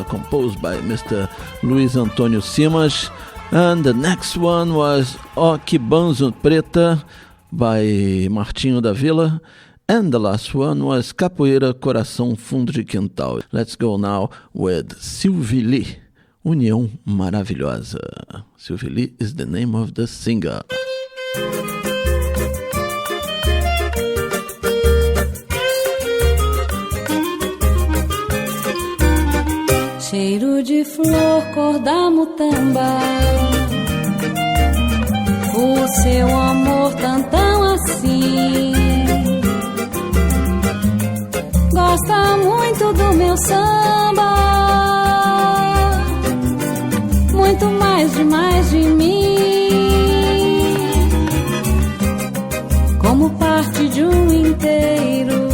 composed by Mr. Luiz Antônio Simas. And the next one was O Que Banzo Preta by Martinho da Vila. And the last one was Capoeira Coração Fundo de Quintal. Let's go now with Sylvie Lee, União Maravilhosa. Sylvie Lee is the name of the singer. Cheiro de flor, cor da mutamba, o seu amor tão assim. Gosta muito do meu samba, muito mais de mim. Como parte de um inteiro,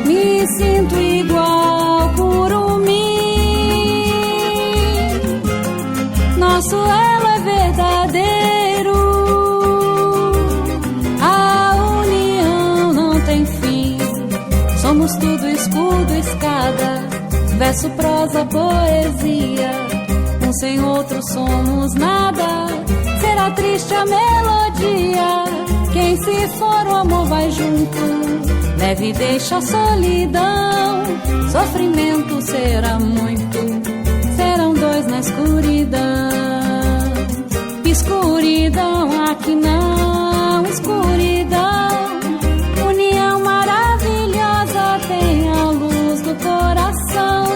me sinto igual por Somos tudo escudo, escada, verso, prosa, poesia. Um sem outro somos nada, será triste a melodia. Quem se for o amor vai junto, leve deixa a solidão. Sofrimento será muito, serão dois na escuridão. Escuridão, aqui não, escuridão. União maravilhosa tem a luz do coração.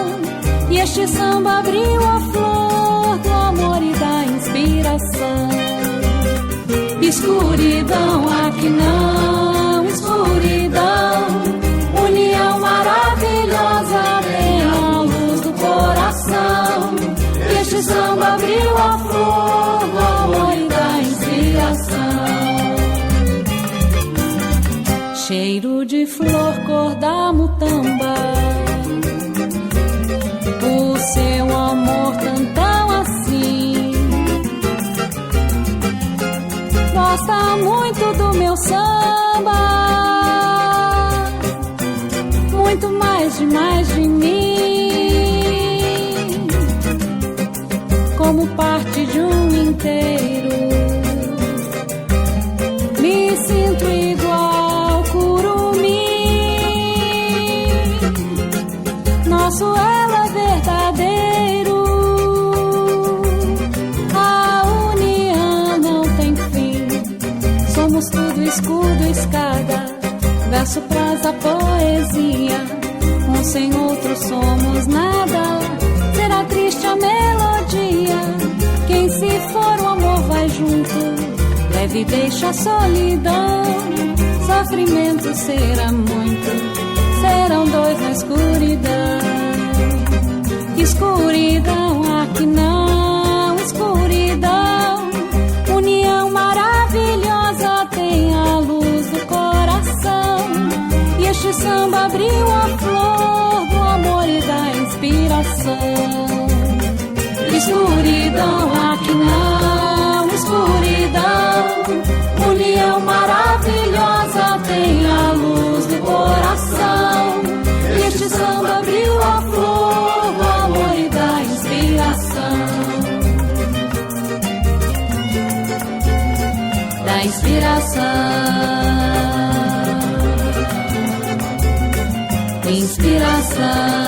E este samba abriu a flor do amor e da inspiração. Escuridão, aqui não, escuridão. União maravilhosa tem a luz do coração. E este samba abriu a flor do amor e da inspiração. Cheiro de flor, cor da mutamba, o seu amor tão assim. Gosta muito do meu samba, muito mais de mim, como parte de um inteiro. Me sinto igual curumim, nosso elo é verdadeiro. A união não tem fim, somos tudo escudo, escada, verso, prosa, poesia. Um sem outro somos nada, será triste a melodia. Quem se for o amor vai junto, leve deixa a solidão. Sofrimento será muito, serão dois na escuridão. Escuridão, aqui não, escuridão. União maravilhosa tem a luz do coração. E este samba abriu a flor do amor e da inspiração. Escuridão, aqui não, escuridão. União maravilhosa tem a luz do coração. E este samba abriu a flor do amor e da inspiração. Da inspiração. Inspiração.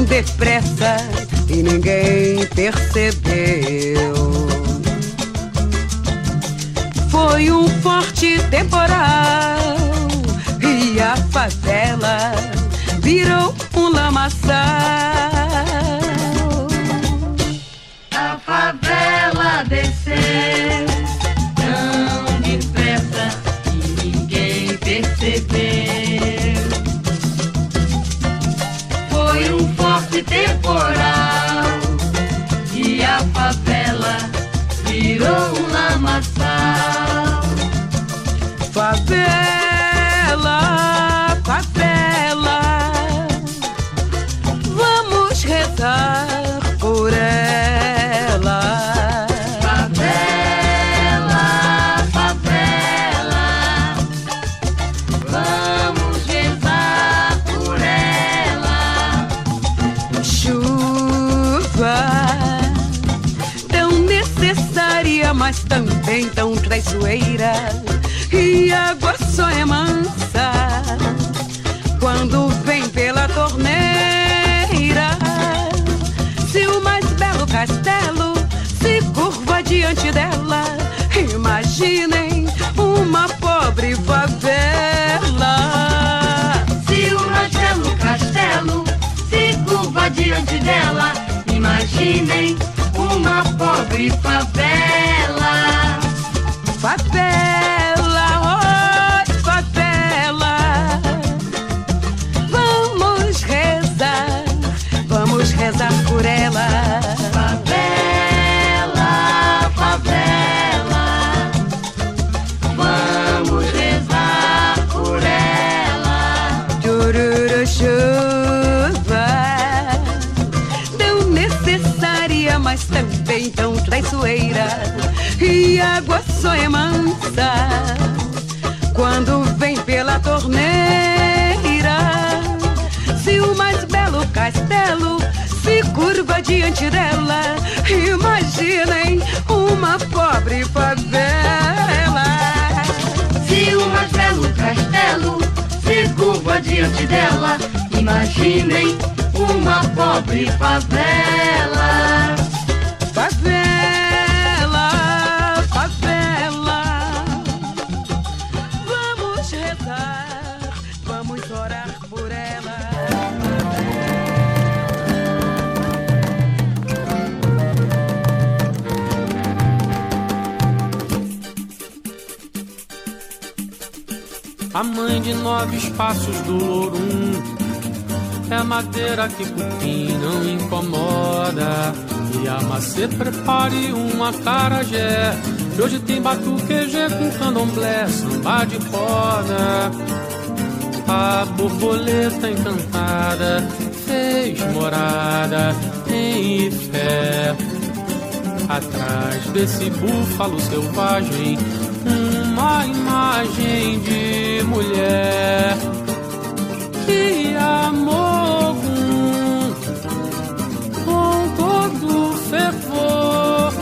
Depressa e ninguém percebeu. Foi um forte temporal e a favela virou um lamaçal. A favela desceu tão depressa e ninguém percebeu. Foi um forte temporal e a favela virou um lamaçal. Favela, favela, vamos rezar por ela. Favela, favela, vamos rezar por ela. Chuva tão necessária, mas também tão traiçoeira. E a água só é mansa quando vem pela torneira. Se o mais belo castelo se curva diante dela, imaginem uma pobre favela. Se o mais belo castelo se curva diante dela, imaginem uma uma pobre favela. Favela, oi, favela. Vamos rezar por ela. Favela, favela, vamos rezar por ela. Chururu chuva, tão necessária, mas também tão traiçoeira. E água só é mansa quando vem pela torneira. Se o mais belo castelo se curva diante dela, imaginem uma pobre favela. Se o mais belo castelo se curva diante dela, imaginem uma pobre favela. Favela, favela, vamos rezar, vamos orar por ela. A mãe de 9 espaços do Lourum é a madeira que cupim não incomoda. E a macê prepare um acarajé, que hoje tem batuquejê com candomblé, samba de corda. A borboleta encantada fez morada em Ifé. Atrás desse búfalo selvagem, uma imagem de mulher que amou com todo fervor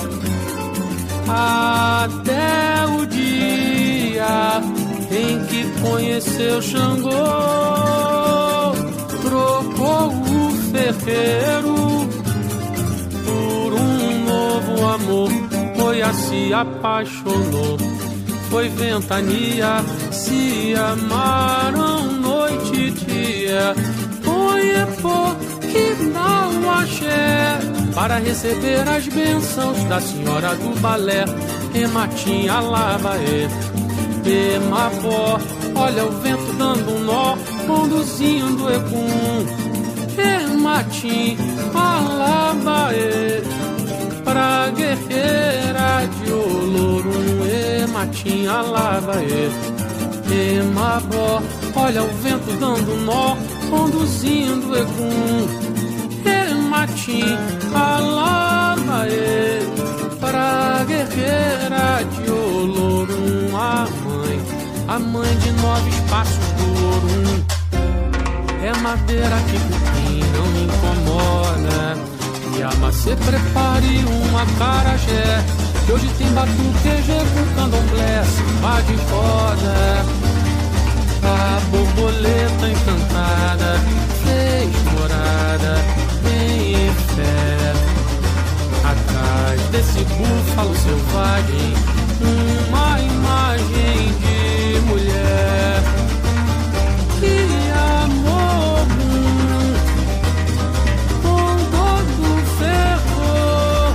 até o dia em que conheceu Xangô. Trocou o ferreiro por um novo amor, Oiá se apaixonou. Foi ventania, se amaram noite e dia. Oiepô, que dá o axé para receber as bênçãos da senhora do balé. Ematim alabaê, emabó, olha o vento dando um nó, conduzindo Egum. Ematim alabaê, pra guerreira de Olorum. Ematim alabaê, emabó, olha o vento dando um nó, conduzindo Egum. Ematim alabaê, pra guerreira de Olorum. A mãe de 9 espaços do Olorum é madeira que cupim não incomoda. E a macê prepare um acarajé, que hoje tem batuquejê com candomblé, samba de corda. A borboleta encantada fez morada em fé. Atrás desse búfalo selvagem, uma imagem de mulher que amou com todo fervor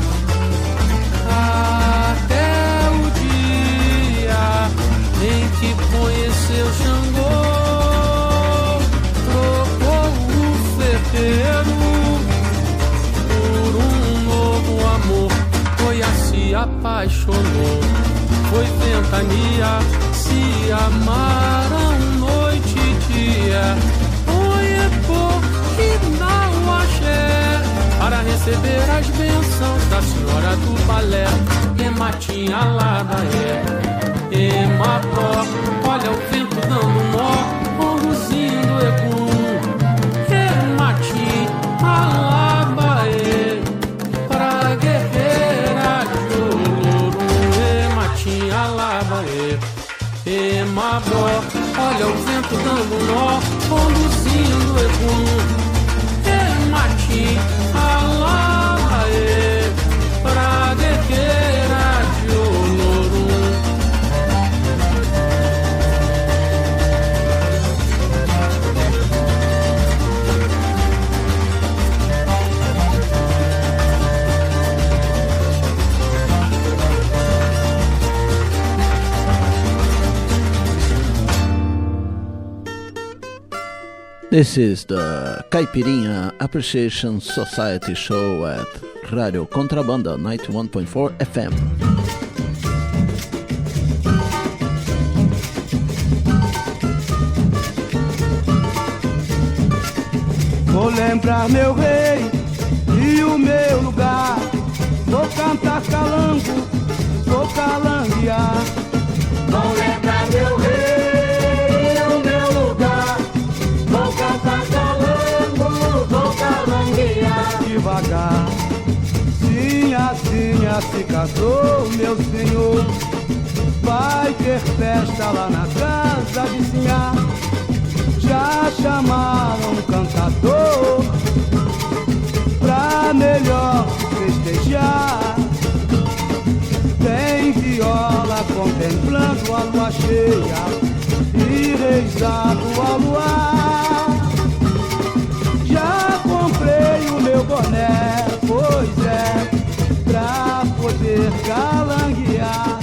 até o dia em que conheceu Xangô. Trocou o ferreiro por um novo amor, Oiá se apaixonou. Foi ventania, se amaram noite e dia. Oiepô, que dá o axé para receber as bênçãos da senhora do balé. Ematim alabaé, emabó, olha o vento dando um nó, conduzindo Egum. Ematim alabaê, pra guerreira de Olorum. Ematim alabaê, emabó, olha o vento dando um nó, conduzindo Egum. Ematim alabaê, pra guerreira de Olorum. This is the Caipirinha Appreciation Society show at Radio Contrabanda 91.4 FM. Vou lembrar meu rei e o meu lugar. Vou cantar calango, vou calanguear. Vou lembrar meu rei e o meu lugar. Vou cantar calango, vou calanguear. Devagar, Sinha, Sinha se casou, meu senhor. Vai ter festa lá na casa de Sinha. Já chamaram um cantador pra melhor festejar. Tem viola contemplando a lua cheia e reizado ao luar. Já comprei o meu boné, pois é, pra poder calanguear.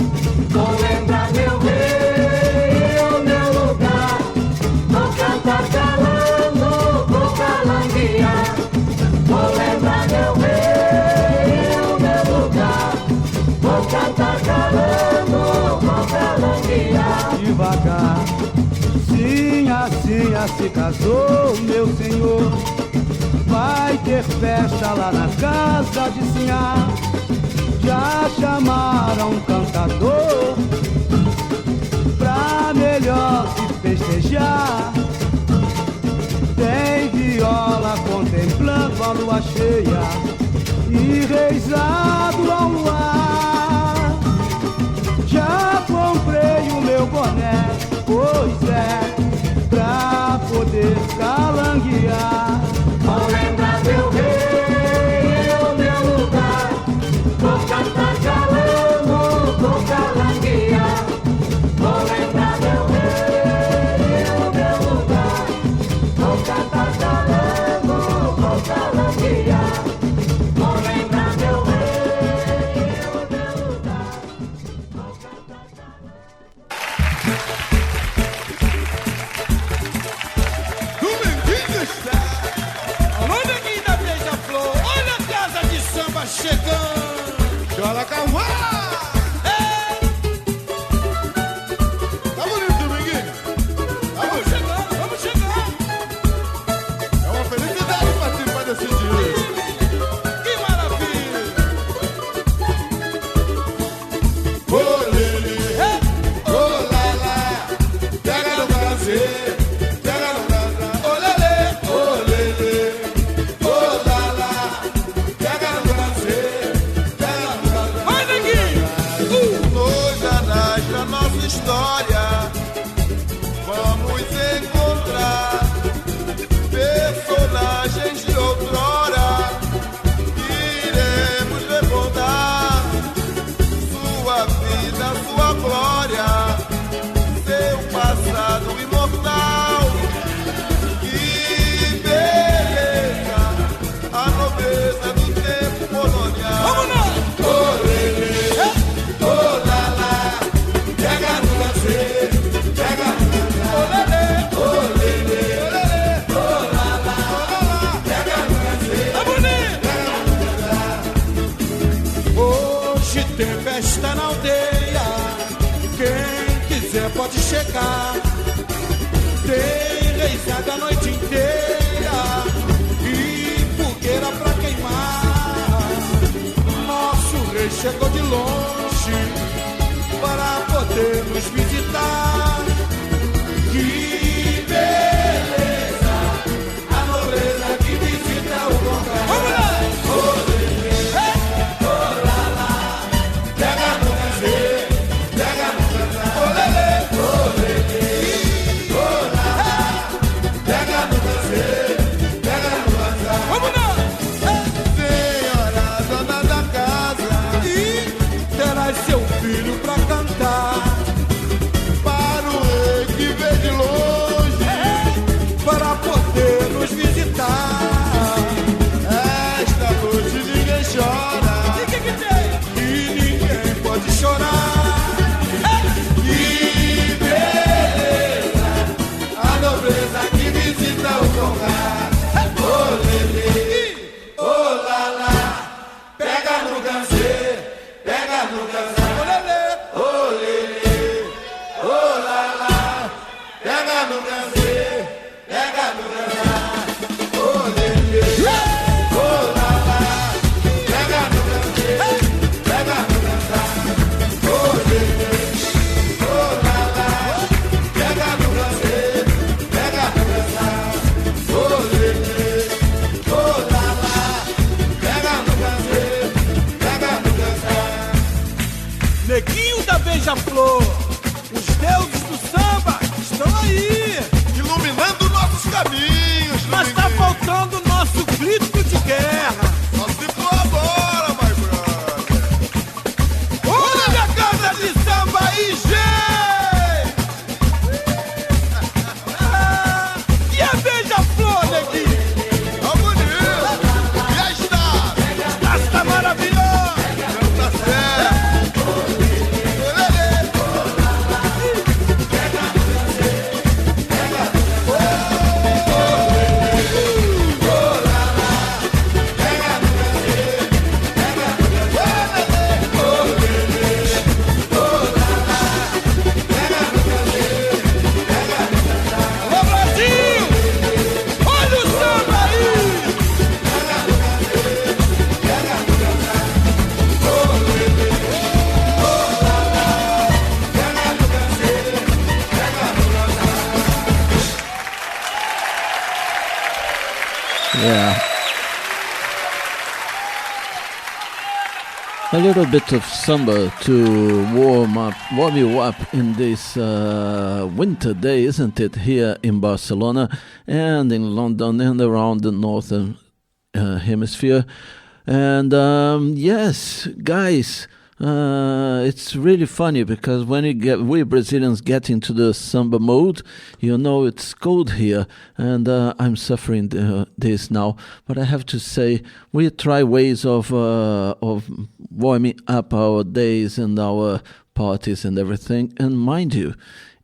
Vou lembrar meu rei e o meu lugar. Vou cantar calango, vou calanguear. Vou lembrar meu rei e o meu lugar. Vou cantar calango, vou calanguear. Devagar, Sinha, Sinha se casou, meu senhor. Vai ter festa lá na casa de Sinha. Já chamaram um cantador pra melhor se festejar. Tem viola contemplando a lua cheia e reizado ao luar. Já comprei o meu boné, pois é, pra poder calanguear. Vou lembrar meu rei e o meu lugar. Vou cantar calango, vou calanguear. Vou lembrar meu rei e o meu lugar. Vou cantar calango, vou calanguear. Vou lembrar meu rei e o meu lugar. Vou cantar calango. Dominguinho está. Alô, neguinho da Beija-Flor. Olha a casa de samba chegando. Chora, Cauã. Tá bonito, Dominguinho? Vamos chegando, vamos chegando. É uma felicidade participar desse dia. Que maravilha. Ô, Lelê, ô, Lala, pega no prazer, pega no prazer. Ô, Lelê, ô, Lelê, ô, Lala, pega no prazer, pega no prazer. Vai, neguinho! Nos anais da nossa história, vamos encontrar personagens de outrora. Iremos recordar sua vida, sua glória, seu passado imortal. Que beleza, a nobreza do tempo colonial. Vamos lá! Ô, Lelê, ô, Lala, pega no prazer, pega no prazer. Ô, Lelê, ô, Lelê, ô, Lala, pega no prazer. Tá bonito! Hoje tem festa na aldeia, quem quiser pode chegar. Tem reizada a noite inteira e fogueira pra queimar. Nosso rei chegou de longe para poder nos visitar. Que beleza, a nobreza que visita o lugar. Vamos lá! Ô, Lelê, ô, Lala, pega no prazer, pega no prazer. Ô, Lelê, ô, Lelê, ô, Lala, pega no prazer, pega no prazer. Vamos lá! Senhora dona da casa, e terás seu filho pra cantar. no cantar. Ô lelê, ô lalá, pega no cantar, pega no cantar. Ô lelê, ô lalá, pega no cantar, pega no cantar. Ô lelê, ô lalá, pega no cantar, pega no cantar. Ô lelê, ô lalá, pega no cantar, pega no cantar. Neguinho da Beija-Flor, os deuses do samba estão aí, iluminando nossos caminhos. Mas tá faltando o nosso grito de guerra. Só se colabora, my brother. Olha minha casa de samba aí, gente! E a Beija-Flor, neguinho? Tá bonito. E a Estácio? Tá maravilhoso. Tá certo. Ô Brasil, olha o samba aí! Yeah. A little bit of samba to warm you up in this winter day, isn't it? Here in Barcelona and in London and around the northern hemisphere. And yes, guys, it's really funny because when we Brazilians get into the samba mode, you know it's cold here, and I'm suffering this now. But I have to say, we try ways of warming up our days and our parties and everything. And mind you,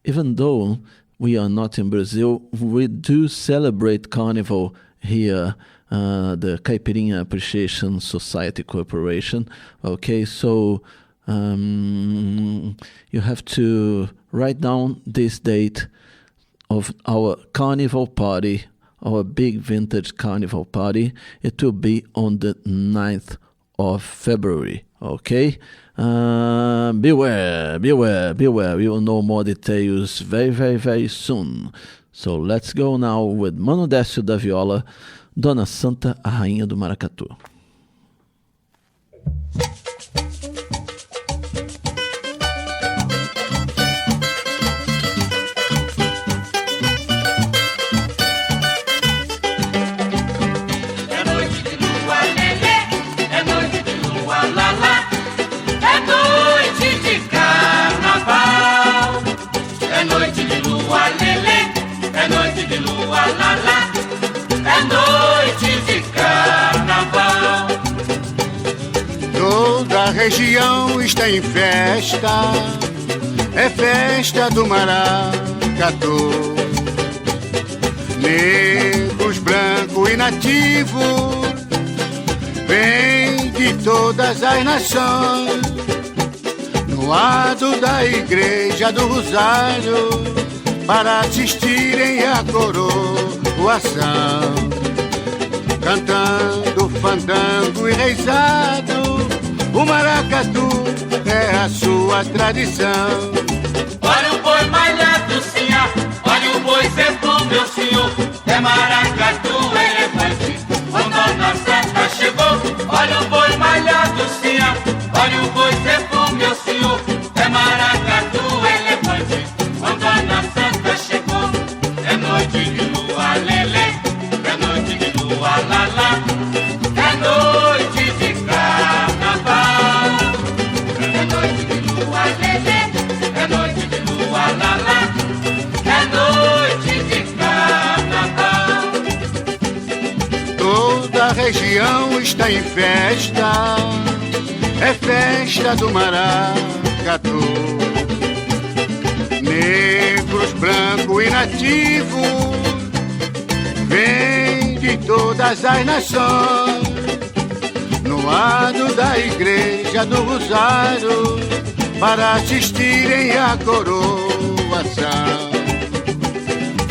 even though we are not in Brazil, we do celebrate Carnival here. The Caipirinha Appreciation Society Corporation. Okay, so you have to write down this date of our carnival party, our big vintage carnival party. It will be on the 9th of February. Okay, beware. We will know more details very, very, very soon. So let's go now with Mano Décio da Viola, Dona Santa, a Rainha do Maracatu. É noite de lua lelê, é noite de lua lalá, é noite de carnaval. É noite de lua lelê, é noite de lua lalá, é noite de carnaval. Toda a região está em festa, é festa do maracatu. Negros, brancos e nativos, vêm de todas as nações, no lado da igreja do Rosário, para assistirem a coroação, cantando fandango e reizado. O maracatu é a sua tradição. Olha o boi malhado, sinha, olha o boi zebu, meu senhor. É maracatu, elefante, quando a Dona Santa chegou. Olha o boi malhado, sinha, olha o boi zebu, meu senhor. É maracatu, elefante, quando a Dona Santa chegou. É noite de lua lelê, é noite de lua lalá, é noite de carnaval. É noite de lua lelê, é noite de lua lalá, é noite de carnaval. Toda a região está em festa, é festa do maracatu. Negros, brancos e nativos, vêm de todas as nações, no lado da igreja do Rosário, para assistirem à coroação,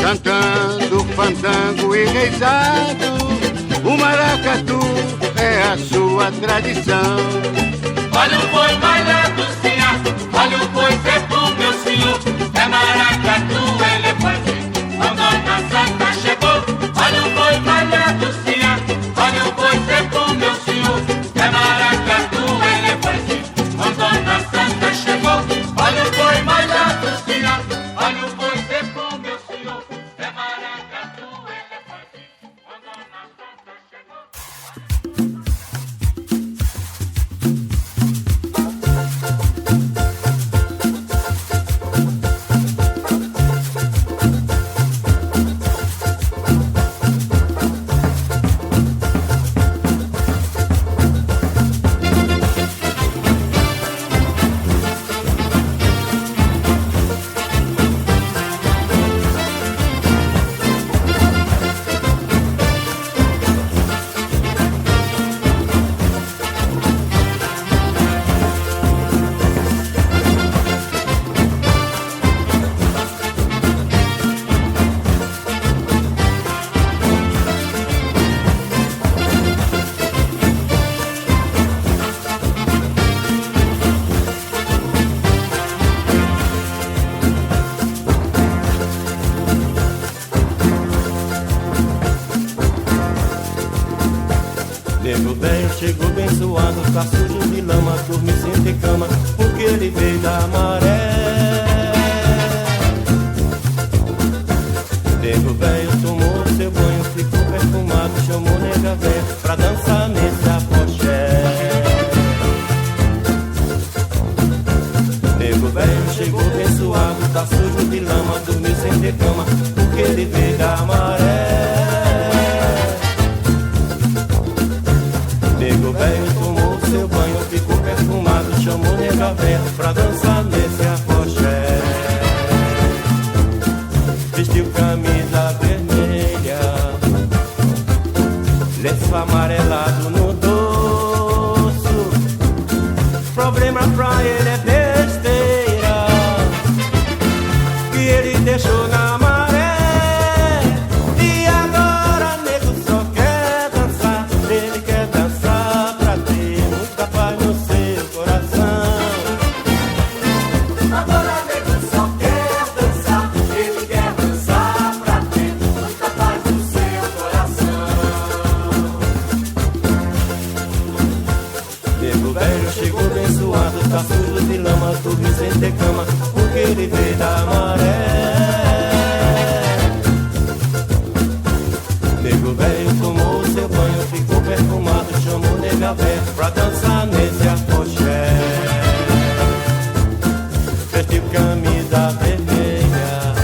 cantando fandango e reizado. O maracatu é a sua tradição. Olha o boi malhado, sinha, olha o boi pro meu senhor. É maracatu, elefante, quando a Santa chegou. Olha o boi malhado, sinha, olha o boi pro meu senhor. É maracatu, elefante, quando a Santa chegou. Olha o boi malhado, sinha, olha o boi pro meu senhor. É maracatu, elefante, quando a Santa chegou. Nego velho chegou bem suado, tá sujo de lama, dorme sem ter cama, porque ele veio da maré. Nego velho tomou seu banho, ficou perfumado, chamou nega velha pra dançar nesse apoxé. Nego velho chegou bem suado, tá sujo de lama, dormiu sem ter cama, porque ele veio da maré. Nego velho tomou seu banho, ficou perfumado, chamou nega velha pra dançar nesse afoxé. Vestiu camisa vermelha, lenço amarelado no dorso. Problema pra ele é besteira, que ele deixou na maré. E agora nego só quer dançar, ele quer dançar pra ter muita paz no seu coração. Agora nego só quer dançar, ele quer dançar pra ter muita paz no seu coração. Nego velho chegou bem suado, tá sujo de lama, dormiu sem ter cama, porque ele veio da maré. Nego velho tomou seu banho, ficou perfumado, chamou nega velha pra dançar nesse afoxé. Vestiu camisa vermelha,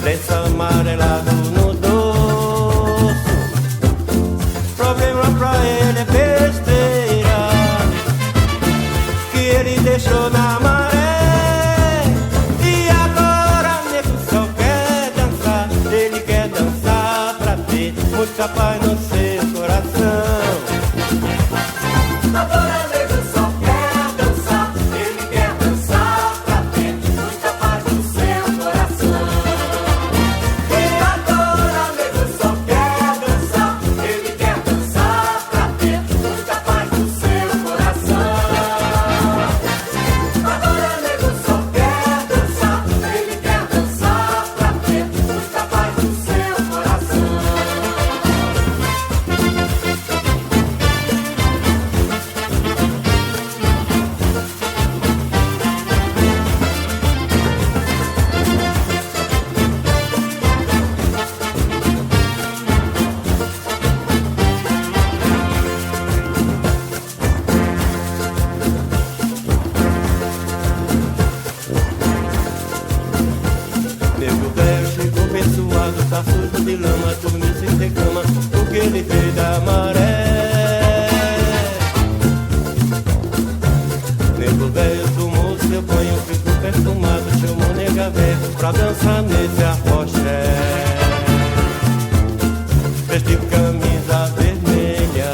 lenço amarelado no dorso. Problema pra ele é besteira, que ele deixou na maré. E agora nego só quer dançar, ele quer dançar pra ter muita paz no seu coração. Agora nego só quer dançar, ele quer dançar pra ter muita paz no seu coração. E agora nego só quer dançar, ele quer dançar pra ter muita paz no seu coração. Agora nego só quer dançar, ele quer dançar pra ter muita paz no seu coração. Nego velho chegou bem suado, tá sujo de lama, dormiu sem ter cama, porque ele veio da maré. Nego velho tomou seu banho, ficou perfumado, chamou nega velha pra dançar nesse afoxé. Vestiu camisa vermelha,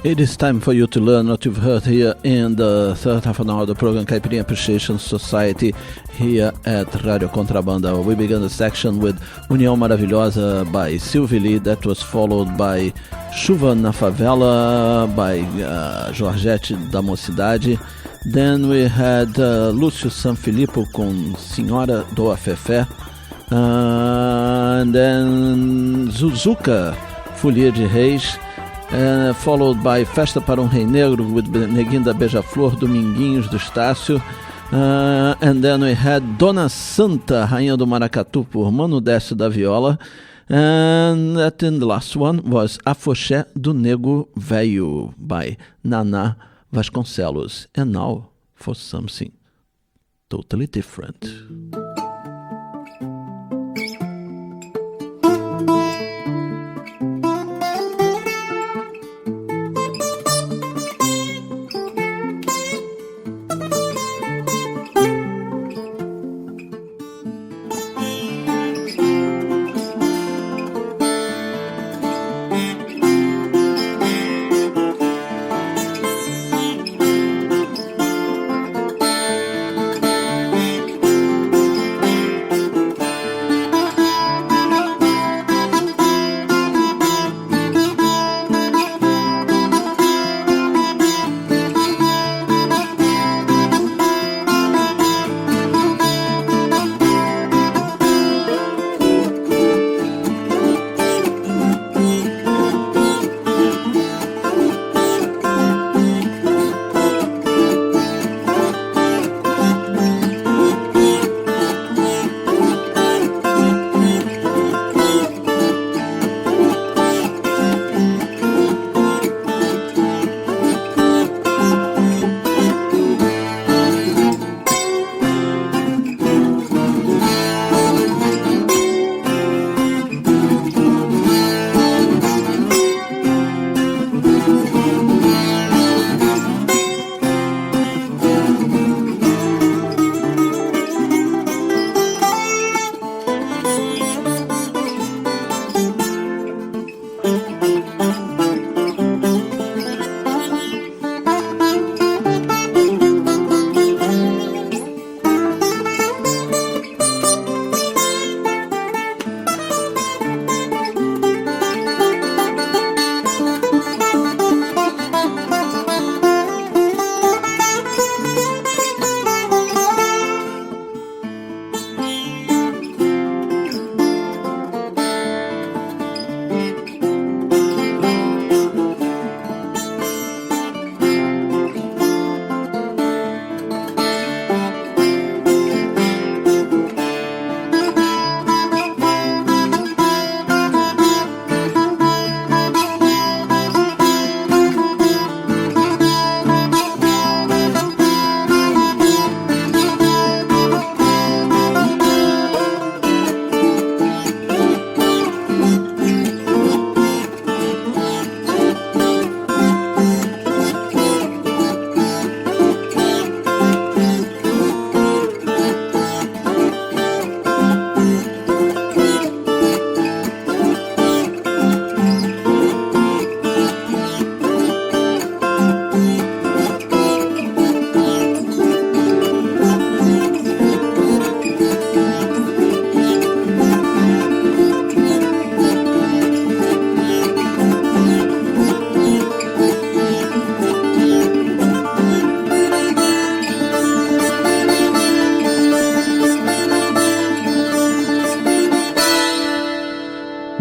It is time for you to learn what you've heard here in the third half an hour of the program Caipirinha Appreciation Society here at Radio Contrabanda. We began the section with União Maravilhosa by Sylvie Lee. That was followed by Chuva na Favela by Georgette da Mocidade. Then we had Lúcio Sanfilippo com Senhora do Afefé. And then Zuzuka, Folia de Reis. Followed by Festa para Rei Negro with Neguinho da Beija-Flor, Dominguinhos do Estácio. And then we had Dona Santa, Rainha do Maracatu, por Mano Décio da Viola. And then the last one was Afoxé do Nego Velho by Naná Vasconcelos. And now for something totally different.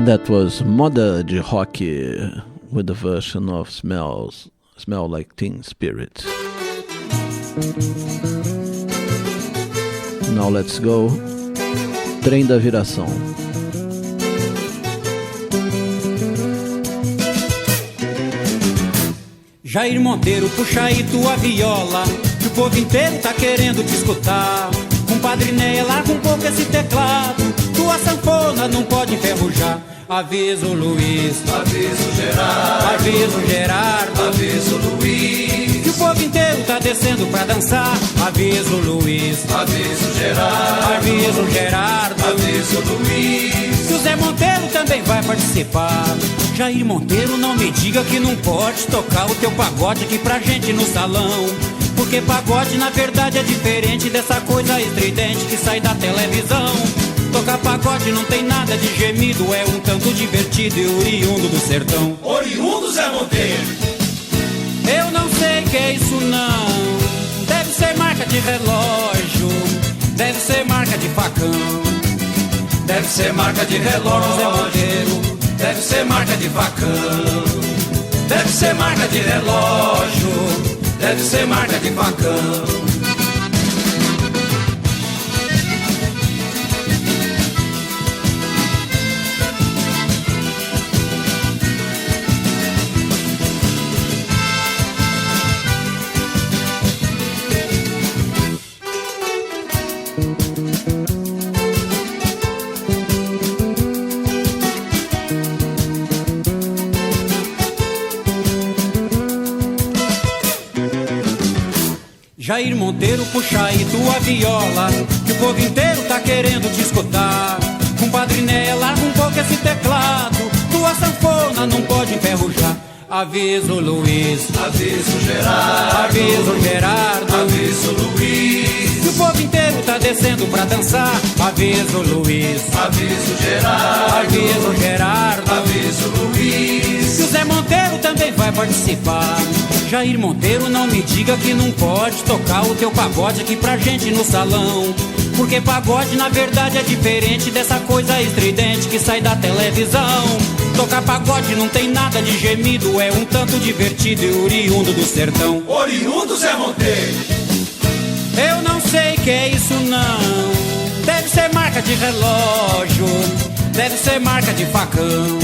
That was Moda de Rock with the version of Smell Like Teen Spirit. Now let's go. Trem da Viração. Jair Monteiro, puxa aí tua viola, que o povo inteiro tá querendo te escutar. Compadre Neia, larga um pouco esse teclado, tua sanfona não pode enferrujar. Avisa o Luiz, avisa o Gerardo, avisa o Gerardo, avisa o Luiz, que o povo inteiro tá descendo pra dançar. Avisa o Luiz, avisa o Gerardo, avisa o Gerardo, avisa o Luiz, que o Zé Monteiro também vai participar. Jair Monteiro, não me diga que não pode tocar o teu pagode aqui pra gente no salão. Porque pagode na verdade é diferente dessa coisa estridente que sai da televisão. Tocar pagode não tem nada de gemido, é um tanto divertido e oriundo do sertão. Oriundo, Zé Monteiro? Eu não sei que é isso não. Deve ser marca de relógio, deve ser marca de facão. Deve ser marca de relógio, Zé Monteiro. Deve ser marca de facão. Deve ser marca de relógio. Deve ser marca de facão. Jair Monteiro, puxa aí tua viola, que o povo inteiro tá querendo te escutar. Compadre Né, larga um pouco esse teclado, tua sanfona não pode enferrujar. Aviso Luiz, aviso Gerardo, aviso Gerardo, aviso Luiz, que o povo inteiro tá descendo pra dançar. Aviso Luiz, aviso Gerardo, aviso Gerardo, aviso Luiz, que o Zé Monteiro também vai participar. Jair Monteiro, não me diga que não pode tocar o teu pagode aqui pra gente no salão. Porque pagode na verdade é diferente dessa coisa estridente que sai da televisão. Tocar pagode não tem nada de gemido, é um tanto divertido e oriundo do sertão. Oriundo, Zé Monteiro? Eu não sei que é isso não. Deve ser marca de relógio, deve ser marca de facão.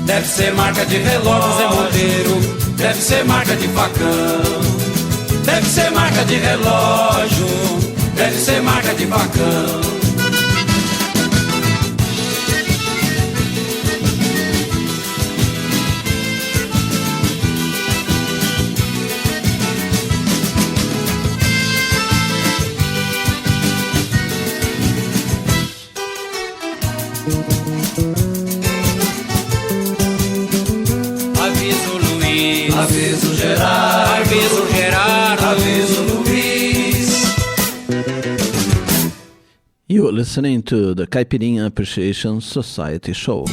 Deve ser marca de relógio, Zé Monteiro. Deve ser marca de facão. Deve ser marca de relógio. Deve ser marca de facão. Aviso Gerardo, aviso Gerardo, aviso Luiz. You're listening to the Caipirinha Appreciation Society show.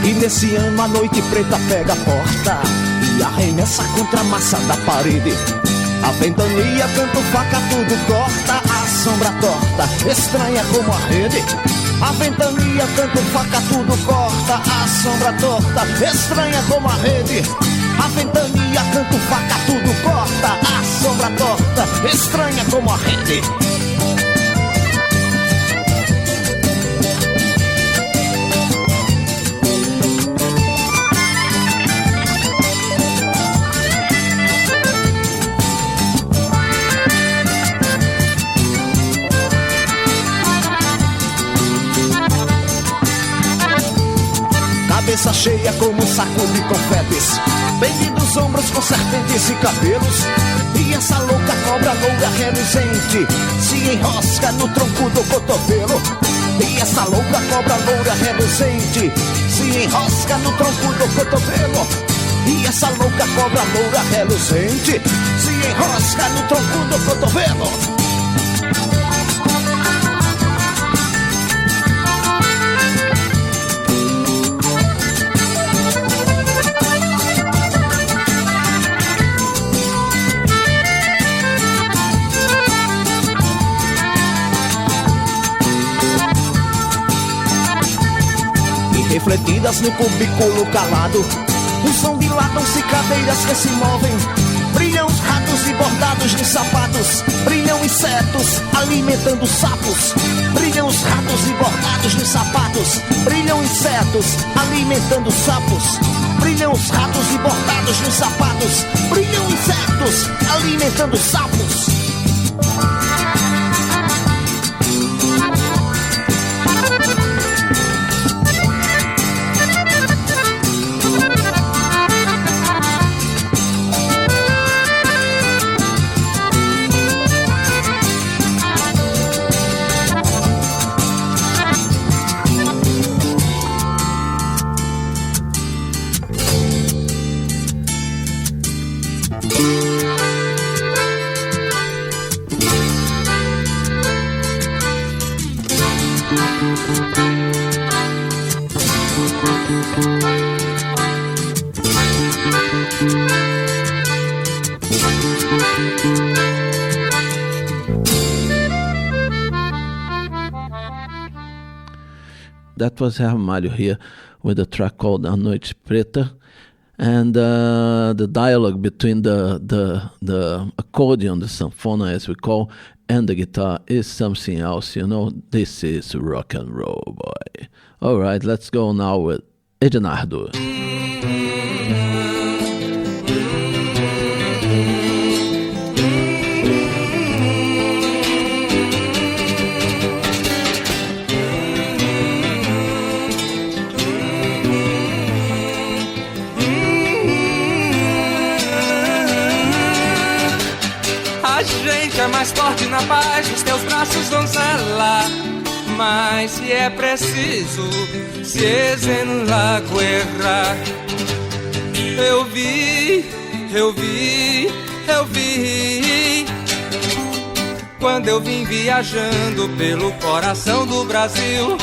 E nesse ano a noite preta pega a porta e arremessa contra a massa da parede. A ventania, canto, faca, tudo corta, a sombra torta, estranha como a rede. A ventania, canto, faca, tudo corta, a sombra torta, estranha como a rede. A ventania, canto, faca, tudo corta, a sombra torta, estranha como a rede. Cabeça cheia como um saco de confetes, pende dos ombros com serpentes e cabelos. E essa louca cobra loura reluzente se enrosca no tronco do cotovelo. E essa louca cobra loura reluzente se enrosca no tronco do cotovelo. E essa louca cobra loura reluzente se enrosca no tronco do cotovelo. refletidas no cubículo calado. O som de latões e cadeiras que se movem. Brilham os ratos e bordados nos sapatos. Brilham insetos alimentando sapos. Brilham os ratos e bordados nos sapatos. Brilham insetos alimentando sapos. Brilham os ratos e bordados nos sapatos. Brilham insetos alimentando sapos. That was Ramalho here with a track called A Noite Preta, and the dialogue between the accordion, the sanfona as we call, and the guitar is something else, you know. This is rock and roll, boy. All right, let's go now with Ednardo. É mais forte na paz dos teus braços, donzela. Mas se é preciso, se es en la guerra. Eu vi, quando eu vim viajando pelo coração do Brasil.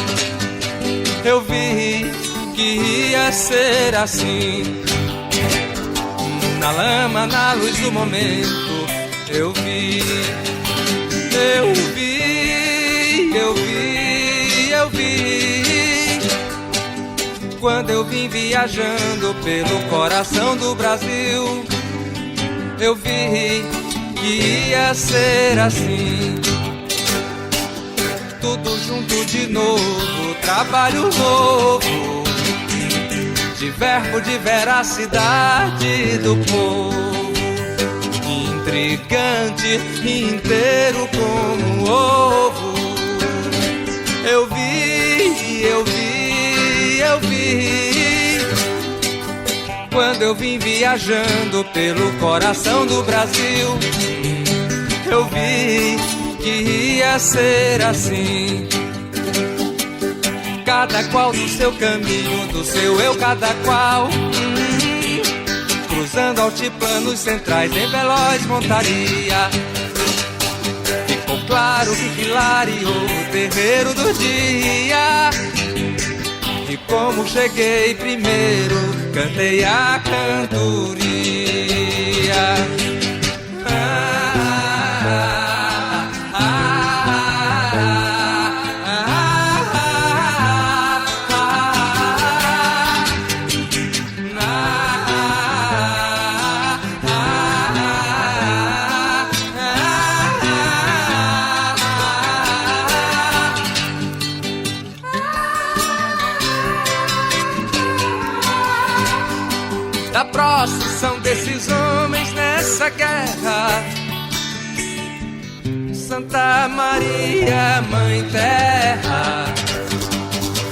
Eu vi que ia ser assim. Na lama, na luz do momento. Eu vi, quando eu vim viajando pelo coração do Brasil. Eu vi que ia ser assim. Tudo junto de novo, trabalho novo, de verbo, de veracidade do povo. Intrigante, inteiro como ovo. Eu vi, quando eu vim viajando pelo coração do Brasil. Eu vi que ia ser assim. Cada qual no seu caminho, do seu eu, cada qual. Cruzando altiplanos centrais em veloz montaria. Ficou claro que clareou o terreiro do dia. E como cheguei primeiro, cantei a cantoria. Da procissão desses homens nessa guerra, Santa Maria, Mãe Terra.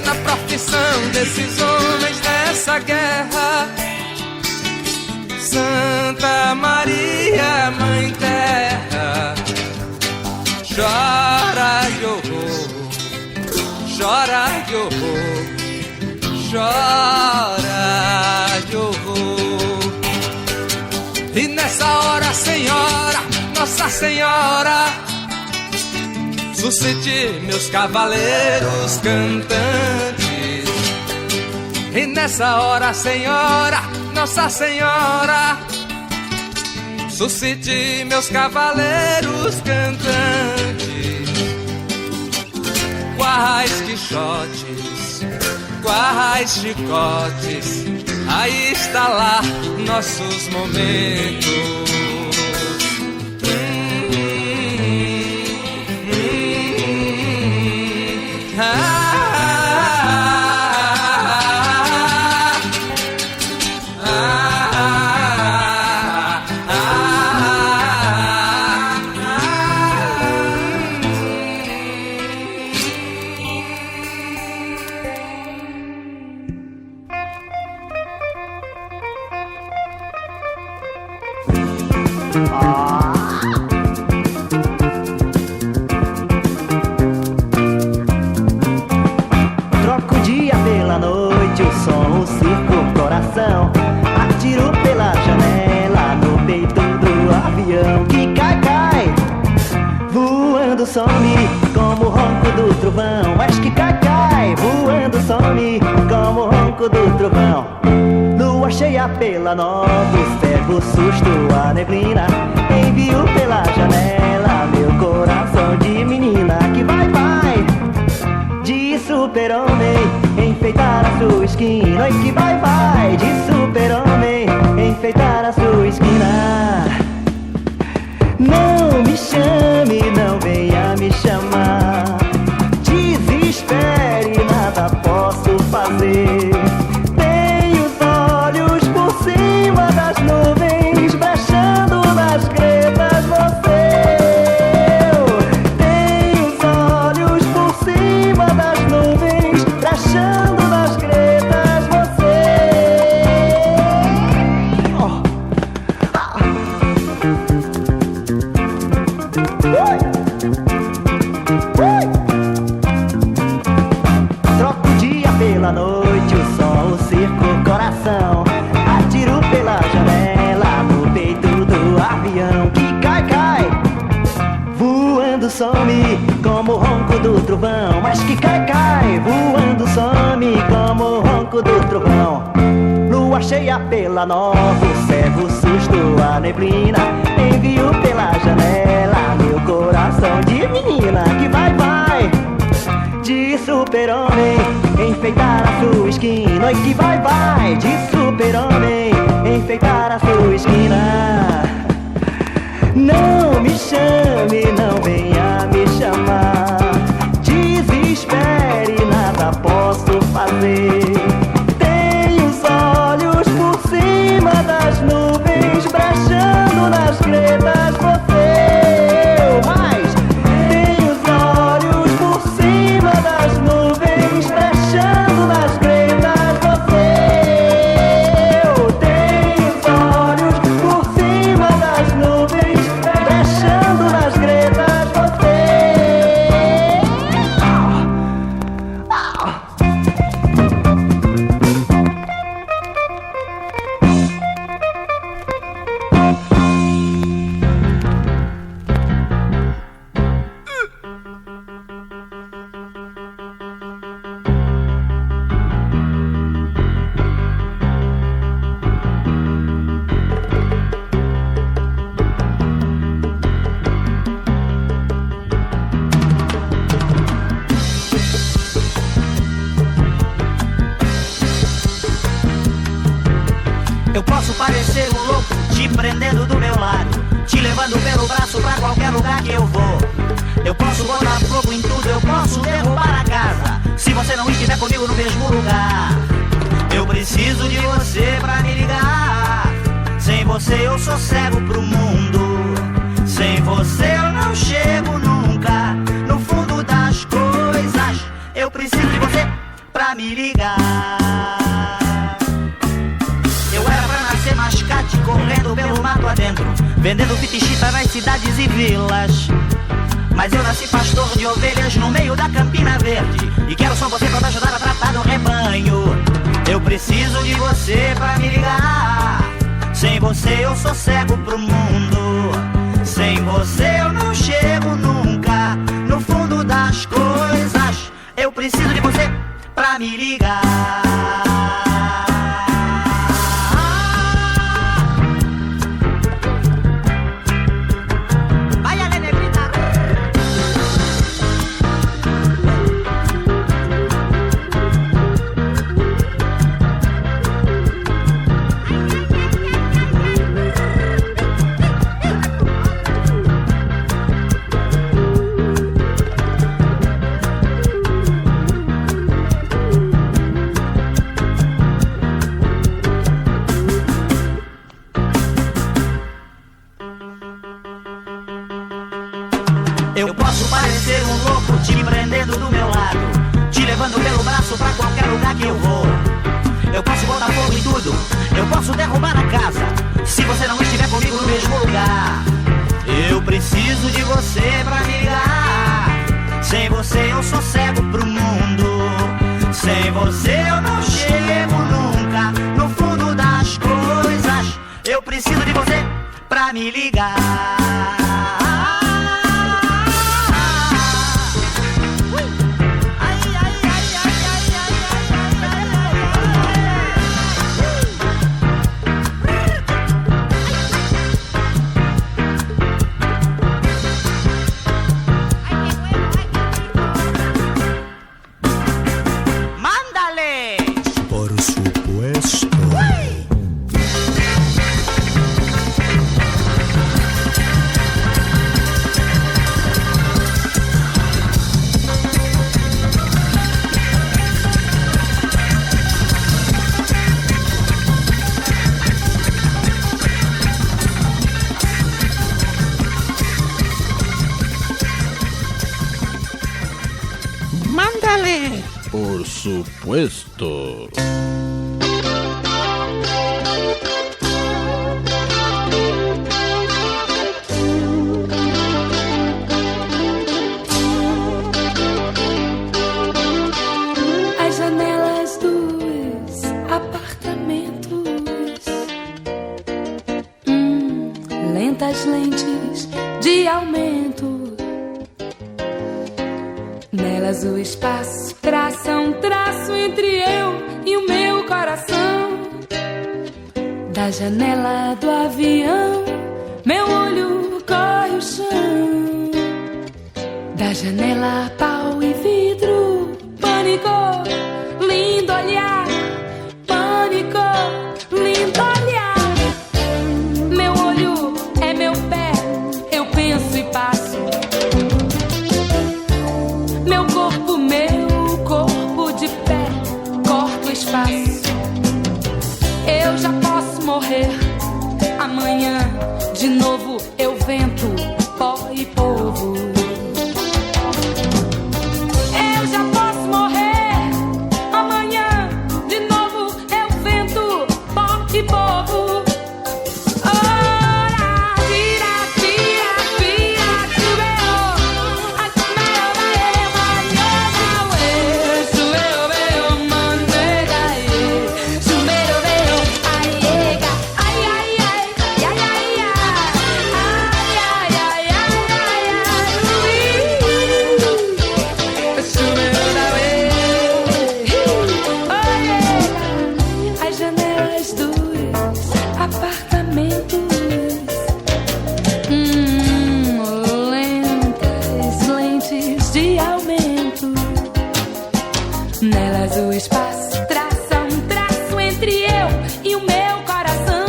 Na profissão desses homens nessa guerra, Santa Maria, Mãe Terra. Chora, yo, chora, yo, chora, yo. E nessa hora, Senhora, Nossa Senhora, suscite meus cavaleiros cantantes. E nessa hora, Senhora, Nossa Senhora, suscite meus cavaleiros cantantes. Quais quixotes quais chicotes a estalar nossos momentos. Troco o dia pela noite, o som, o circo, o coração. Atiro pela janela no peito do avião que cai, voando some como o ronco do trovão. Mas que cai, voando some como o ronco do trovão. Lua cheia pela nova, o cego, o susto, a neblina. Envio pela janela meu coração de menina que vai, de super-homem, enfeitar a sua esquina. E que vai, de super-homem, enfeitar a sua esquina. Não me chame, não venha me chamar. Desespere, nada posso fazer. Tenho os olhos por cima das nuvens, brechando nas gretas você. Tenho os olhos por cima das nuvens, brechando nas gretas você. Troco o dia pela noite, o sol, o circo, o coração. Atiro pela janela no peito do avião que cai, voando some como o ronco do trovão. Mas que cai, voando some como o ronco do trovão. Lua cheia pela nova, o cego, o susto, a neblina. Envio pela janela meu coração de menina que vai, de super-homem, enfeitar a sua esquina. E que vai, de super-homem, enfeitar a sua esquina. Não me chame, não venha me chamar. Desespere, nada posso fazer. Tenho os olhos por cima das nuvens, brechando nas gretas você. Mas tenho os olhos por cima das nuvens, brechando nas gretas você. Tenho os olhos por cima das nuvens, brechando nas gretas você. Eu posso parecer um louco, te prendendo do meu lado, te levando pelo braço pra qualquer lugar que eu vou. Eu posso botar fogo em tudo, eu posso derrubar a casa, se você não estiver comigo no mesmo lugar. Eu preciso de você pra me ligar. Sem você eu sou cego pro mundo. Sem você eu não chego nunca no fundo das coisas. Eu preciso de você pra me ligar. Eu era pra nascer mascate, correndo pelo mato adentro, vendendo fitichita nas cidades e vilas. Mas eu nasci pastor de ovelhas no meio da Campina Verde, e quero só você pra me ajudar a tratar do rebanho. Eu preciso de você pra me ligar. Sem você eu sou cego pro mundo. Sem você eu não chego nunca no fundo das coisas. Eu preciso de você pra me ligar. pra me ligar. Por supuesto. As janelas dos apartamentos, lentas lentes de aumento. Nelas o espaço traça um traço entre eu e o meu coração. Da janela do avião, meu olho corre o chão. Da janela pau e vidro, pânico, lindo olhar. Pânico, lindo olhar. Meu olho é meu pé, eu penso e passo. Meu corpo de pé, corto o espaço. Eu já posso morrer. Amanhã, de novo, eu vento, pó e povo. Eu já posso morrer. Amanhã, de novo, eu vento, pó e povo. Nelas o espaço traça um traço entre eu e o meu coração.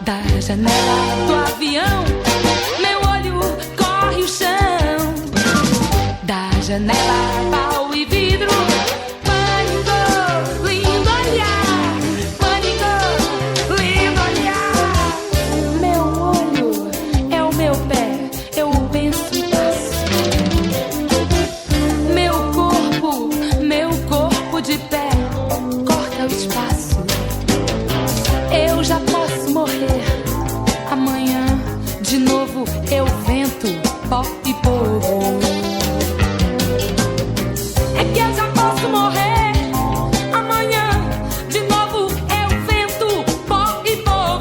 Da janela do avião, meu olho corre o chão. Da janela pau e vidro, pânico, lindo olhar. Pânico, lindo olhar. Meu olho é o meu pé, eu penso e passo. Meu corpo de pé corta o espaço. Eu já posso morrer. Amanhã, de novo, eu vento, pó e povo. É que eu já posso morrer. Amanhã, de novo, eu vento, pó e povo.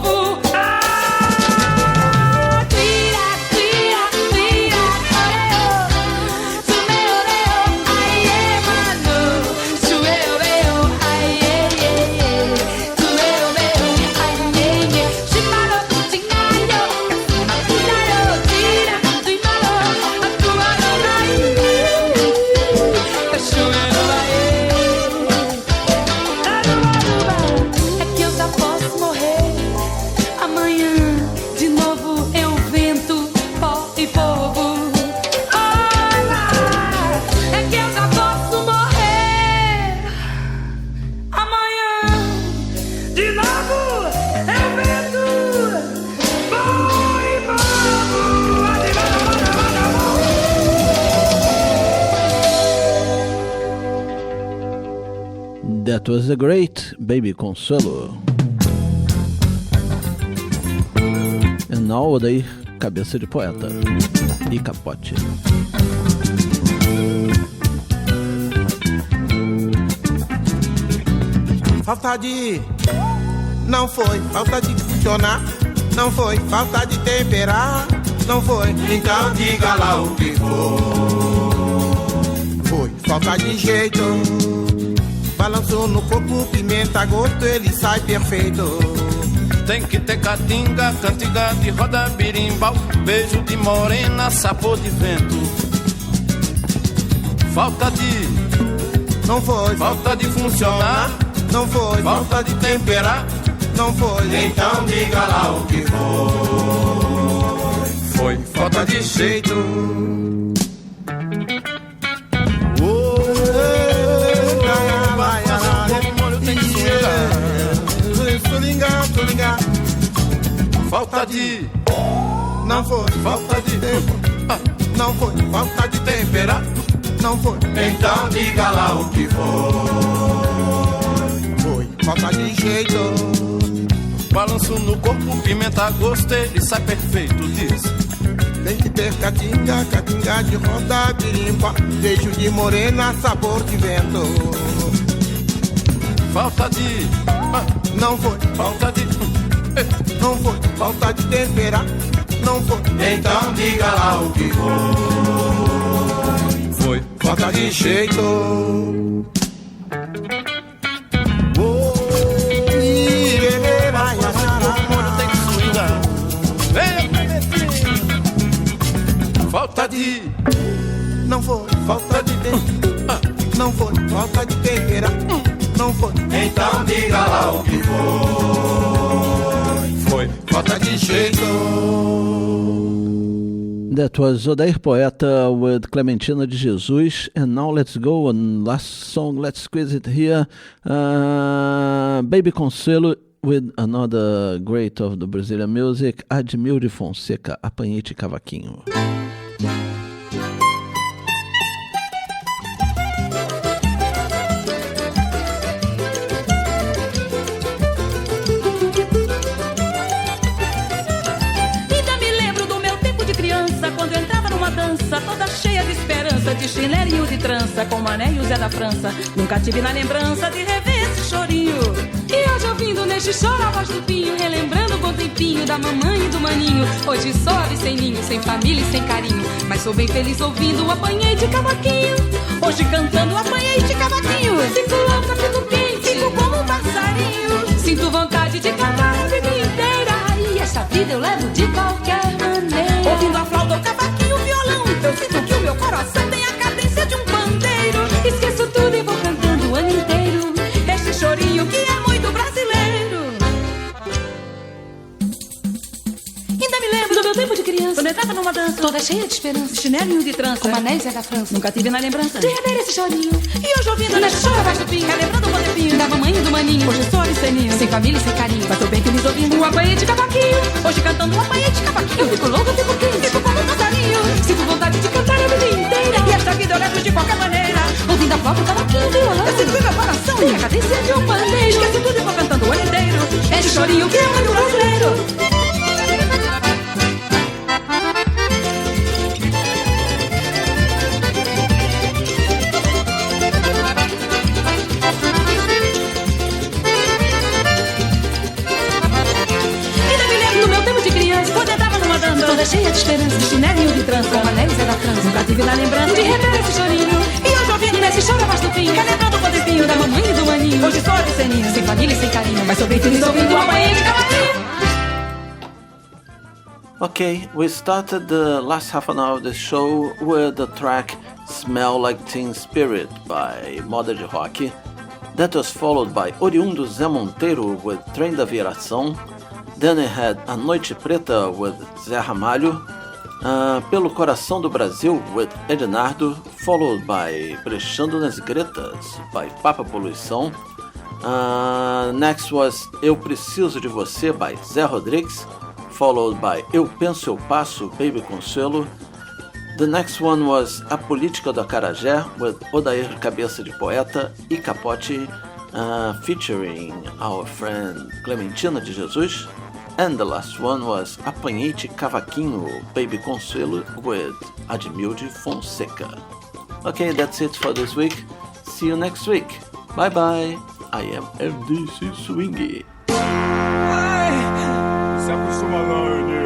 That was the great Baby Consuelo. And now Odair, cabeça de poeta e capote. Falta de... não foi falta de questionar. não foi falta de temperar, não foi, então diga lá o que foi falta de jeito, balançou no corpo, pimenta, gosto, ele sai perfeito. Tem que ter catinga, cantiga de roda, birimbau, beijo de morena, sabor de vento. Falta de, não foi falta de funcionar, não foi falta de temperar, não foi, então diga lá o que foi falta de jeito. Falta de, não foi falta de tempo, não foi falta de temperar, não foi, então diga lá o que foi falta de jeito, balanço no corpo, pimenta, gosto, ele sai perfeito, diz. Tem que ter catinga, catinga de roda, birimba, beijo de morena, sabor de vento. Falta de, não foi falta de, não foi falta de temperar, não foi, então diga lá o que foi falta de jeito. Falta de, não foi falta de tempo, não foi falta de temperar, não foi, então diga lá o que foi falta de jeito. That was Odair Poeta with Clementina de Jesus, and now let's go on last song, let's squeeze it here, Baby Consuelo with another great of the Brazilian music, Admilde Fonseca, Apanhete Cavaquinho. Toda cheia de esperança, de chinelinho de trança, com Mané e o Zé da França. Nunca tive na lembrança de rever esse chorinho. E hoje ouvindo neste choro a voz do pinho, relembrando com tempinho da mamãe e do maninho. Hoje sobe sem ninho, sem família e sem carinho, mas sou bem feliz ouvindo o apanhei de cavaquinho. Hoje cantando o apanhei de cavaquinho. Sinto louca, fico quente, fico como um passarinho. Sinto vontade de cantar a vida inteira, e essa vida eu levo de qualquer maneira. Ouvindo a flauta, o cavaquinho, o violão, eu sinto que o meu coração tem a cadência de um pandeiro. Esqueço tudo e vou cantando o ano inteiro este chorinho que é muito brasileiro. Ainda me lembro do meu tempo de criança, quando eu entrava numa dança toda cheia de esperança, de chinelinho de trança, com Mané e Zé da França. Nunca tive na lembrança de rever esse chorinho. E hoje ouvindo nesse choro abaixo do pinho, relembrando o potepinho da mamãe e do maninho. Hoje sou liceninho, sem família e sem carinho, mas tô bem feliz ouvindo o apanhei de cavaquinho. Hoje cantando o apanhei de cavaquinho. Eu fico louco, fico quente, fico como um passarinho. Sinto vontade de cantar a vida inteira, e esta vida eu levo de qualquer maneira. Ouvindo a flauta, o cavaquinho, o violão, eu sinto que meu coração tem a cadência de um pandeiro. Esqueço tudo e vou cantando o ano inteiro este chorinho que é muito brasileiro. Toda cheia de esperança, de chinelinho de trança, com Mané e Zé da França. Nunca tive na lembrança de rever esse chorinho. E hoje ouvindo nesse choro abaixo do pinho, relembrando o potepinho da mamãe e do maninho. Hoje sou liceninho, sem família e sem carinho, mas sou bem feliz ouvindo o apanhei de cavaquinho. Okay, we started the last half an hour of the show with the track Smell Like Teen Spirit by Moda de Rock. That was followed by Oriundo Zé Monteiro with Trem da Viração. Then we had A Noite Preta with Zé Ramalho, Pelo Coração do Brasil with Ednardo, followed by Brechando nas Gretas by Papa Poluição. Next was Eu Preciso de Você by Zé Rodrigues, followed by Eu Penso Eu Passo, Baby Consuelo. The next one was A Política do Acarajé with Odair Cabeça de Poeta e Capote, featuring our friend Clementina de Jesus. And the last one was Apanhete Cavaquinho, Baby Consuelo with Admilde Fonseca. Okay, that's it for this week. See you next week. Bye bye. I am RDC Swing. se acostuma não, Eunice.